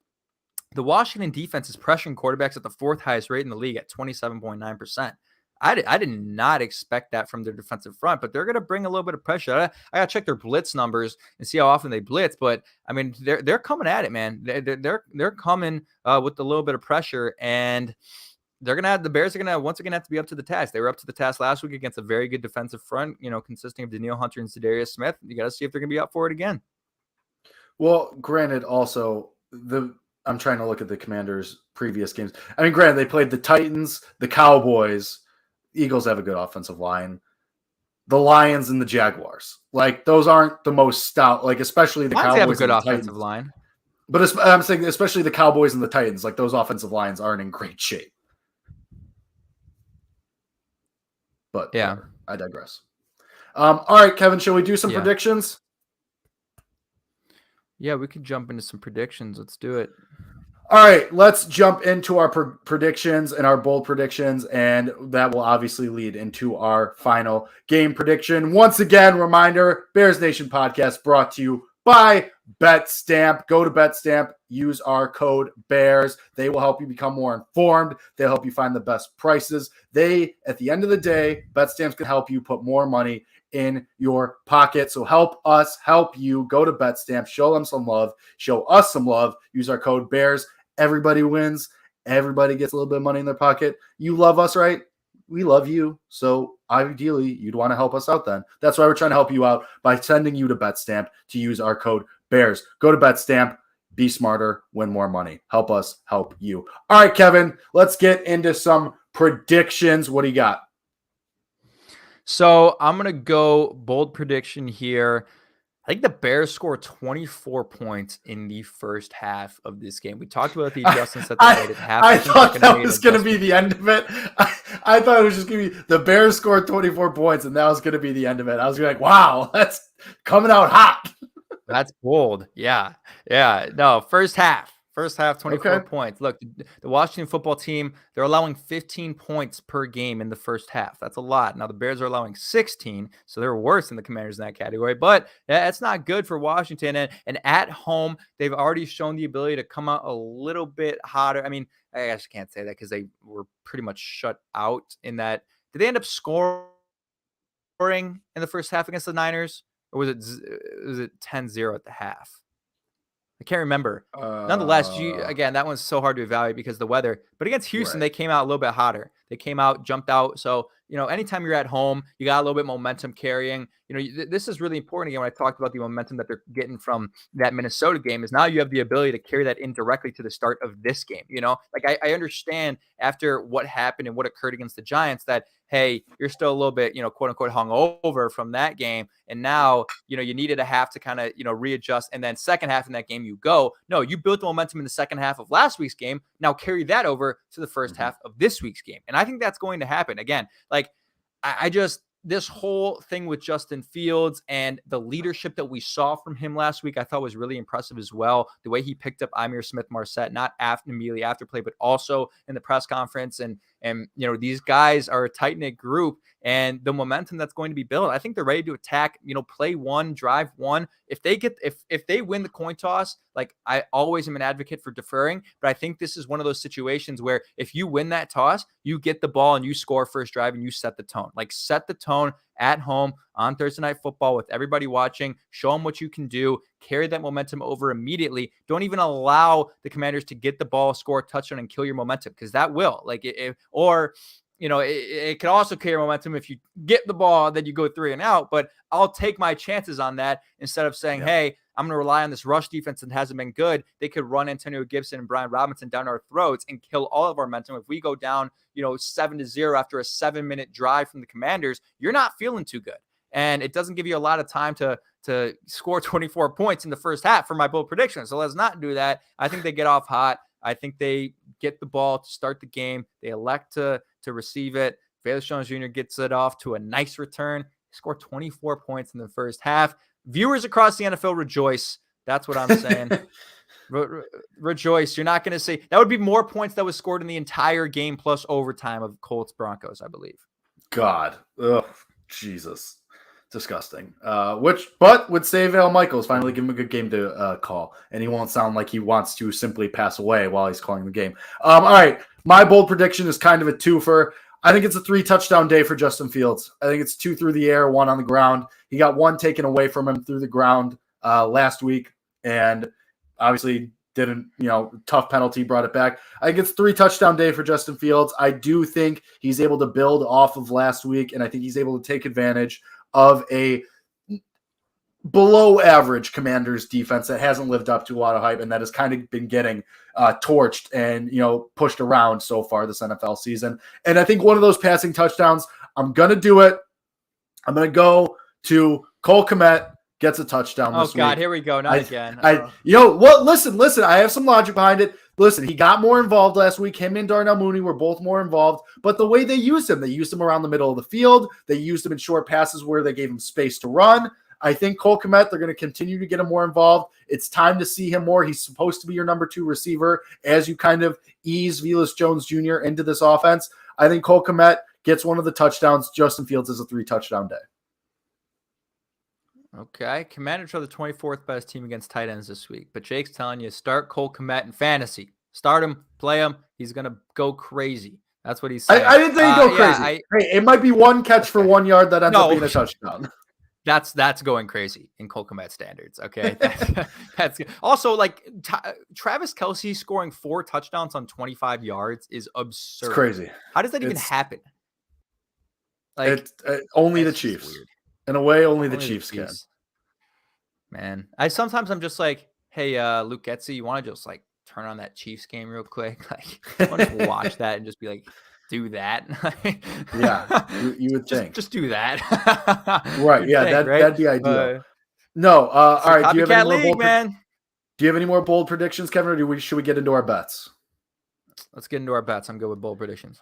the Washington defense is pressuring quarterbacks at the fourth highest rate in the league at 27.9%. I did not expect that from their defensive front, but they're going to bring a little bit of pressure. I got to check their blitz numbers and see how often they blitz, but I mean, they're coming at it, man. They're coming with a little bit of pressure, and the Bears are going to once again have to be up to the task. They were up to the task last week against a very good defensive front, consisting of Danielle Hunter and Za'Darius Smith. You got to see if they're going to be up for it again. Well, granted, also I'm trying to look at the Commanders' previous games. I mean, granted, they played the Titans, the Cowboys. Eagles have a good offensive line. The Lions and the Jaguars, like, those aren't the most stout. Like, especially the Cowboys have a good and the offensive Titans. line. But I'm saying, especially the Cowboys and the Titans, like, those offensive lines aren't in great shape. But yeah, I digress. All right, Kevin, shall we do some predictions? Yeah, we could jump into some predictions. Let's do it. All right, let's jump into our predictions and our bold predictions, and that will obviously lead into our final game prediction. Once again, reminder, Bears Nation podcast brought to you by BetStamp. Go to BetStamp, use our code BEARS. They will help you become more informed. They'll help you find the best prices. At the end of the day, BetStamp's can help you put more money in your pocket. So help us help you. Go to BetStamp, show them some love, show us some love. Use our code BEARS. Everybody wins. Everybody gets a little bit of money in their pocket. You love us, right? We love you. So ideally, you'd want to help us out then. That's why we're trying to help you out by sending you to BetStamp to use our code BEARS. Go to BetStamp. Be smarter. Win more money. Help us help you. All right, Kevin, let's get into some predictions. What do you got? So I'm going to go bold prediction here. I think the Bears score 24 points in the first half of this game. We talked about the adjustments that they made at half. I thought that was going to be the end of it. I thought it was just going to be the Bears scored 24 points, and that was going to be the end of it. I was like, wow, that's coming out hot. That's bold. Yeah. No, first half, 24 points. Look, the Washington football team, they're allowing 15 points per game in the first half. That's a lot. Now, the Bears are allowing 16, so they're worse than the Commanders in that category. But that's not good for Washington. And at home, they've already shown the ability to come out a little bit hotter. I mean, I guess I can't say that because they were pretty much shut out in that. Did they end up scoring in the first half against the Niners? or was it 10-0 at the half? I can't remember. Nonetheless, again, that one's so hard to evaluate because of the weather. But against Houston, They came out a little bit hotter. They came out, jumped out. So, anytime you're at home, you got a little bit momentum carrying. This is really important. Again, when I talked about the momentum that they're getting from that Minnesota game, is now you have the ability to carry that in directly to the start of this game. I understand after what happened and what occurred against the Giants that, hey, you're still a little bit, quote unquote, hung over from that game. And now, you needed a half to kind of, readjust. And then second half in that game, you go. No, you built the momentum in the second half of last week's game. Now carry that over to the first half of this week's game. And I think that's going to happen. Again, this whole thing with Justin Fields and the leadership that we saw from him last week, I thought was really impressive as well. The way he picked up Ihmir Smith-Marsette, not immediately after play, but also in the press conference. And these guys are a tight-knit group, and the momentum that's going to be built, I think they're ready to attack, play one, drive one. If they win the coin toss, I always am an advocate for deferring, but I think this is one of those situations where if you win that toss, you get the ball and you score first drive and you set the tone. Set the tone at home on Thursday Night Football with everybody watching. Show them what you can do. Carry that momentum over immediately. Don't even allow the Commanders to get the ball, score a touchdown, and kill your momentum, because that will. It could also carry momentum if you get the ball, then you go 3 and out. But I'll take my chances on that instead of saying, hey, I'm going to rely on this rush defense that hasn't been good. They could run Antonio Gibson and Brian Robinson down our throats and kill all of our momentum. If we go down, 7-0 after a 7-minute drive from the Commanders, you're not feeling too good. And it doesn't give you a lot of time to score 24 points in the first half for my bold prediction. So let's not do that. I think they get off hot. I think they get the ball to start the game. They elect to receive it. Velus Jones Jr. gets it off to a nice return. He scored 24 points in the first half. Viewers across the NFL rejoice. That's what I'm saying. Rejoice. You're not going to see. That would be more points that was scored in the entire game plus overtime of Colts Broncos, I believe. God. Ugh. Jesus. Disgusting. But would save Al Michaels, finally give him a good game to call, and he won't sound like he wants to simply pass away while he's calling the game. All right, my bold prediction is kind of a twofer. I think it's a 3-touchdown day for Justin Fields. I think it's 2 through the air, 1 on the ground. He got 1 taken away from him through the ground last week, and obviously didn't, tough penalty, brought it back. I think it's 3-touchdown day for Justin Fields. I do think he's able to build off of last week, and I think he's able to take advantage of a below average Commanders defense that hasn't lived up to a lot of hype and that has kind of been getting torched and, pushed around so far this NFL season. And I think one of those passing touchdowns, I'm going to do it. I'm going to go to Cole Kmet, gets a touchdown this week. Oh, God, here we go. Not again. Listen, I have some logic behind it. Listen, he got more involved last week. Him and Darnell Mooney were both more involved. But the way they used him around the middle of the field. They used him in short passes where they gave him space to run. I think Cole Kmet, they're going to continue to get him more involved. It's time to see him more. He's supposed to be your number 2 receiver as you kind of ease Velus Jones Jr. into this offense. I think Cole Kmet gets one of the touchdowns. Justin Fields is a 3-touchdown day. Okay, Commanders are the 24th best team against tight ends this week, but Jake's telling you start Cole Kmet in fantasy. Start him, play him. He's going to go crazy. That's what he's saying. I didn't think he'd go crazy. It might be 1 catch for 1 yard that ends up being a touchdown. That's going crazy in Cole Kmet standards. Okay, that's also Travis Kelce scoring 4 touchdowns on 25 yards is absurd. It's crazy. How does that even happen? Only the Chiefs. Weird. In a way, only the Chiefs can. Man, I'm just like, hey, Luke Getsy, you want to just turn on that Chiefs game real quick? I want to watch that and just be like, do that. Yeah, you would think. Just do that. Right. Yeah, that'd be ideal. No. All right. Do you have any more Do you have any more bold predictions, Kevin, or should we get into our bets? Let's get into our bets. I'm good with bold predictions.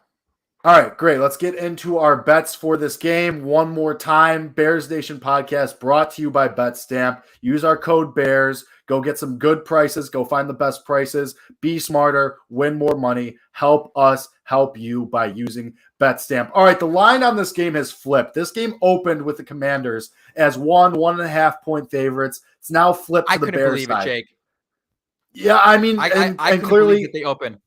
All right, great. Let's get into our bets for this game one more time. Bears Nation podcast brought to you by BetStamp. Use our code BEARS. Go get some good prices. Go find the best prices. Be smarter. Win more money. Help us help you by using BetStamp. All right, the line on this game has flipped. This game opened with the Commanders as 1.5 point favorites. It's now flipped to the Bears side. I couldn't believe it, Jake. Yeah, I mean, I clearly that they opened.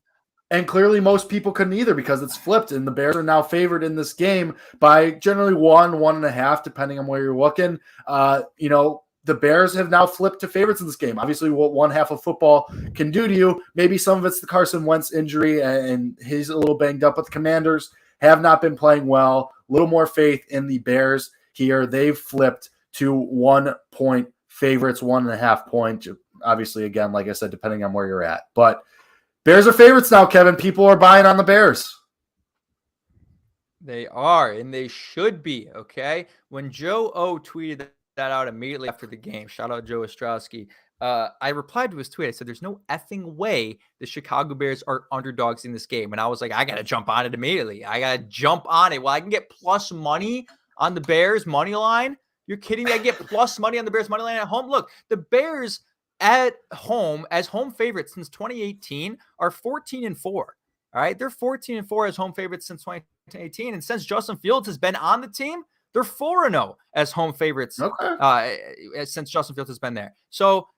And clearly most people couldn't either because it's flipped, and the Bears are now favored in this game by generally 1.5, depending on where you're looking. The Bears have now flipped to favorites in this game. Obviously, what one half of football can do to you, maybe some of it's the Carson Wentz injury, and he's a little banged up, but the Commanders have not been playing well. A little more faith in the Bears here. They've flipped to 1 point favorites, 1.5 point. Obviously, again, like I said, depending on where you're at. But Bears are favorites now, Kevin. People are buying on the Bears. They are, and they should be, okay? When Joe O tweeted that out immediately after the game, shout out Joe Ostrowski, I replied to his tweet. I said, there's no effing way the Chicago Bears are underdogs in this game. And I was like, I got to jump on it immediately. I got to jump on it. Well, I can get plus money on the Bears money line. You're kidding me? I get plus money on the Bears money line at home. Look, the Bears at home as home favorites since 2018 are 14-4. All right. They're 14-4 as home favorites since 2018. And since Justin Fields has been on the team, they're 4-0 as home favorites since Justin Fields has been there. So,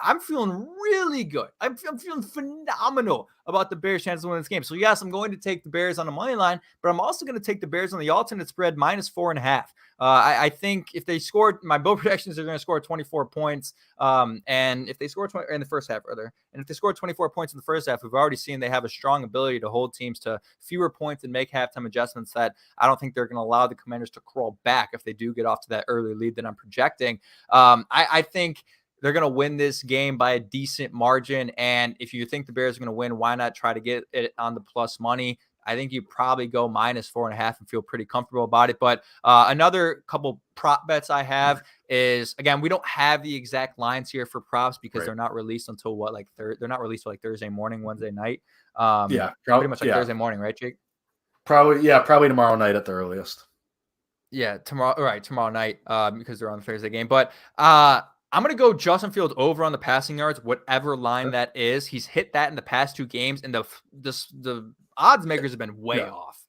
I'm feeling really good. I'm feeling phenomenal about the Bears' chances of winning this game. So, yes, I'm going to take the Bears on the money line, but I'm also going to take the Bears on the alternate spread -4.5. I think if they scored, my bold predictions are going to score 24 points. And if they score 20 in the first half, and if they score 24 points in the first half, we've already seen they have a strong ability to hold teams to fewer points and make halftime adjustments that I don't think they're going to allow the Commanders to crawl back if they do get off to that early lead that I'm projecting. I think they're going to win this game by a decent margin. And if you think the Bears are going to win, why not try to get it on the plus money? I think you probably go -4.5 and feel pretty comfortable about it. But another couple prop bets I have is, again, we don't have the exact lines here for props because they're not released until they're not released till Thursday morning, Wednesday night. Pretty much Thursday morning, right, Jake? Probably tomorrow night at the earliest. Yeah, tomorrow night because they're on the Thursday game. But I'm going to go Justin Fields over on the passing yards, whatever line that is. He's hit that in the past 2 games, and the odds makers have been way off.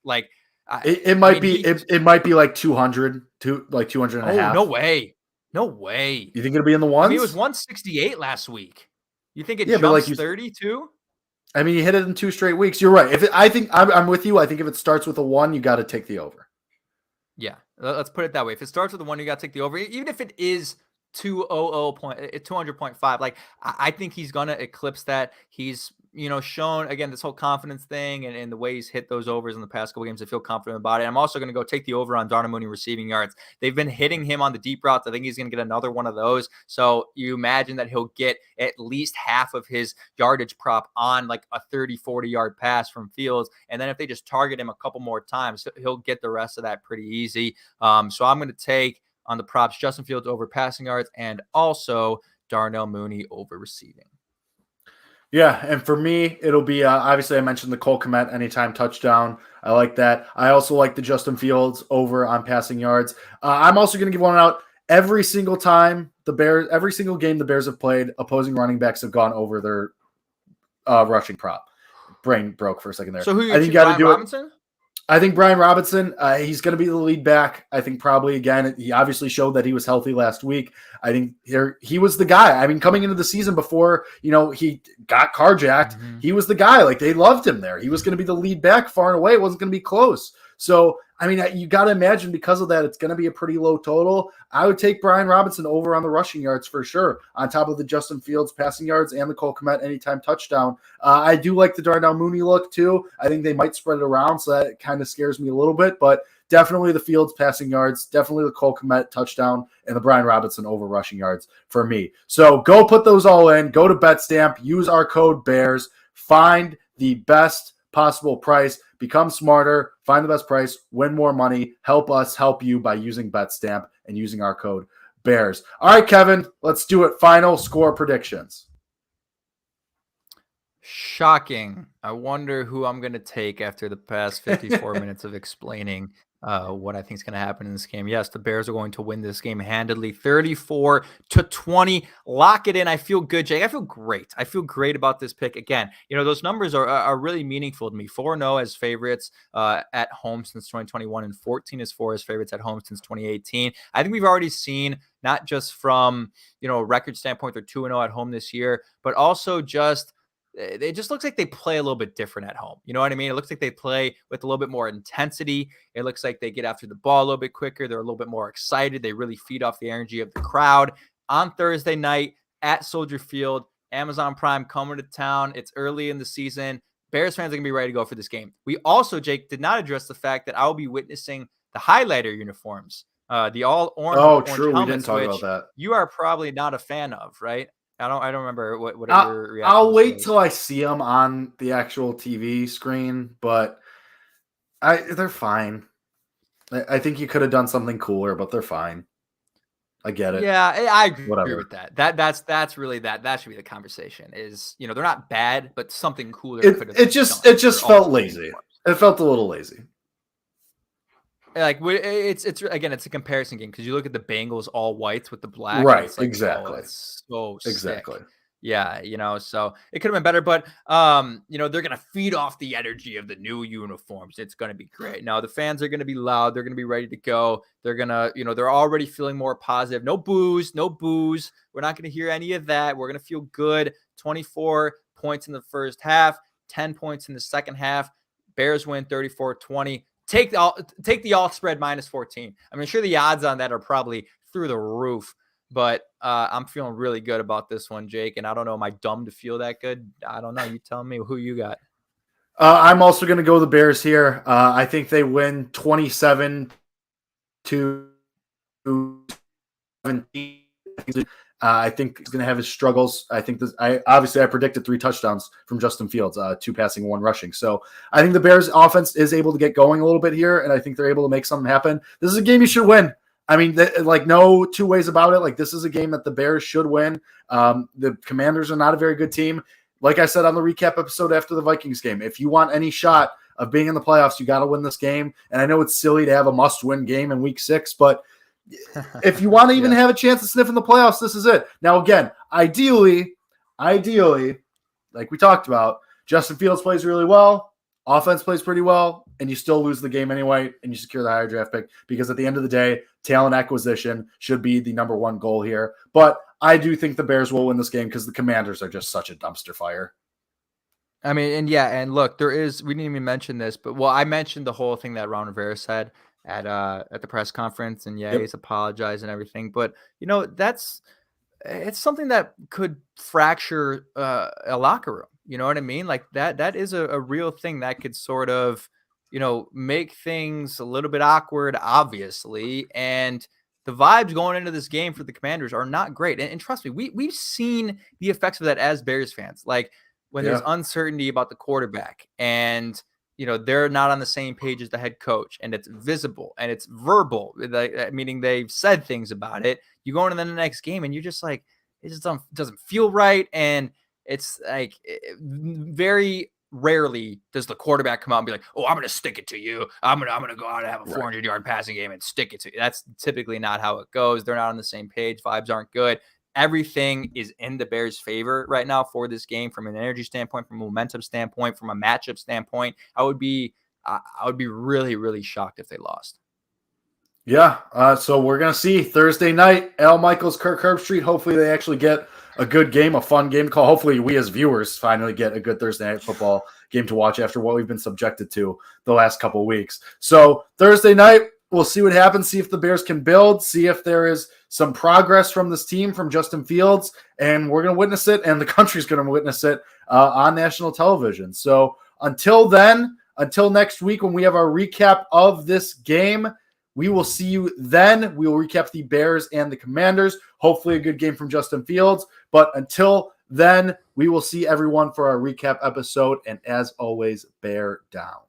It might be like 200 to like 200.5. No way. You think it'll be in the ones? It was 168 last week. You think it jumps 32? I mean, you hit it in 2 straight weeks. You're right. I think I'm with you. I think if it starts with a 1, you got to take the over. Yeah, let's put it that way. If it starts with a 1, you got to take the over, even if it is 200.5. I think he's gonna eclipse that. He's shown again this whole confidence thing and the way he's hit those overs in the past couple games. I feel confident about it. I'm also going to go take the over on Darnell Mooney receiving yards. They've been hitting him on the deep routes. I think he's going to get another one of those. So you imagine that he'll get at least half of his yardage prop on like a 30-40 yard pass from Fields. And then if they just target him a couple more times, he'll get the rest of that pretty easy. So I'm going to take on the props Justin Fields over passing yards and also Darnell Mooney over receiving. Yeah, and for me, it'll be obviously I mentioned the Cole Kmet anytime touchdown. I like that. I also like the Justin Fields over on passing yards. I'm also going to give one out. Every single time every single game the Bears have played, opposing running backs have gone over their rushing prop. Brain broke for a second there. So who you got to do Robinson? I think Brian Robinson, he's going to be the lead back. I think probably, again, he obviously showed that he was healthy last week. I think he was the guy. I mean, coming into the season before, he got carjacked, he was the guy. They loved him there. He was going to be the lead back far and away. It wasn't going to be close. So, I mean, you got to imagine because of that, it's going to be a pretty low total. I would take Brian Robinson over on the rushing yards for sure, on top of the Justin Fields passing yards and the Cole Kmet anytime touchdown. I do like the Darnell Mooney look too. I think they might spread it around, so that kind of scares me a little bit, but definitely the Fields passing yards, definitely the Cole Kmet touchdown, and the Brian Robinson over rushing yards for me. So go put those all in. Go to BetStamp. Use our code BEARS. Find the best possible price. Become smarter. Find the best price. Win more money. Help us help you by using BetStamp and using our code BEARS. All right, Kevin, let's do it. Final score predictions. Shocking. I wonder who I'm going to take after the past 54 minutes of explaining what I think is going to happen in this game. Yes, the Bears are going to win this game handedly, 34-20. Lock it in. I feel good, Jake. I feel great. I feel great about this pick. Again, those numbers are really meaningful to me. 4-0 as favorites at home since 2021 and 14-4 as favorites at home since 2018. I think we've already seen, not just from a record standpoint, they're 2-0 at home this year, but also just it just looks like they play a little bit different at home. You know what I mean? It looks like they play with a little bit more intensity. It looks like they get after the ball a little bit quicker. They're a little bit more excited. They really feed off the energy of the crowd. On Thursday night at Soldier Field, Amazon Prime coming to town. It's early in the season. Bears fans are going to be ready to go for this game. We also, Jake, did not address the fact that I will be witnessing the highlighter uniforms, the all orange. Oh, true. We didn't talk about that. You are probably not a fan of, right? I don't remember what your reaction I'll wait was. till I see them on the actual TV screen, but they're fine. I think you could have done something cooler, but they're fine. I get it. Yeah, I agree with that. That's really that should be the conversation. Is they're not bad, but something cooler. It just felt lazy. It felt a little lazy. Like it's a comparison game because you look at the Bengals all whites with the black. Right. Like, exactly. Oh, it's so exactly. Sick. Yeah, so it could have been better, but they're gonna feed off the energy of the new uniforms. It's gonna be great. Now the fans are gonna be loud. They're gonna be ready to go. They're gonna, they're already feeling more positive. No booze. We're not gonna hear any of that. We're gonna feel good. 24 points in the first half, 10 points in the second half. Bears win 34-20. Take the alt spread -14. I mean, sure, the odds on that are probably through the roof. But I'm feeling really good about this one, Jake. And I don't know, am I dumb to feel that good? I don't know. You tell me who you got. I'm also going to go the Bears here. I think they win 27-17. I think he's going to have his struggles. I think I predicted 3 touchdowns from Justin Fields, 2 passing, 1 rushing. So I think the Bears offense is able to get going a little bit here, and I think they're able to make something happen. This is a game you should win. I mean, no two ways about it. Like, this is a game that the Bears should win. The Commanders are not a very good team. Like I said on the recap episode after the Vikings game, if you want any shot of being in the playoffs, you got to win this game. And I know it's silly to have a must-win game in Week 6, but if you want to even have a chance to sniff in the playoffs, this is it. Now, again, ideally, like we talked about, Justin Fields plays really well. Offense plays pretty well, and you still lose the game anyway, and you secure the higher draft pick because at the end of the day, talent acquisition should be the number one goal here. But I do think the Bears will win this game because the Commanders are just such a dumpster fire. I mean, and look, we didn't even mention this, but I mentioned the whole thing that Ron Rivera said at the press conference, and he's apologized and everything, but it's something that could fracture a locker room. You know what I mean? Like that is a real thing that could sort of, make things a little bit awkward, obviously. And the vibes going into this game for the Commanders are not great. And trust me, we've seen the effects of that as Bears fans. Like when there's uncertainty about the quarterback and, they're not on the same page as the head coach, and it's visible and it's verbal, meaning they've said things about it. You go into the next game and you're just like, it just doesn't feel right. And it's like very rarely does the quarterback come out and be like, "Oh, I'm going to stick it to you. I'm going to go out and have a 400-yard passing game and stick it to you." That's typically not how it goes. They're not on the same page. Vibes aren't good. Everything is in the Bears' favor right now for this game, from an energy standpoint, from a momentum standpoint, from a matchup standpoint. I would be really, really shocked if they lost. Yeah. So we're going to see Thursday night, Al Michaels, Kirk Herbstreit. Hopefully they actually get a good game, a fun game call. Hopefully we as viewers finally get a good Thursday night football game to watch after what we've been subjected to the last couple of weeks. So Thursday night, we'll see what happens, see if the Bears can build, see if there is some progress from this team, from Justin Fields, and we're going to witness it, and the country's going to witness it on national television. So until next week when we have our recap of this game, we will see you then. We will recap the Bears and the Commanders. Hopefully a good game from Justin Fields. But until then, we will see everyone for our recap episode. And as always, bear down.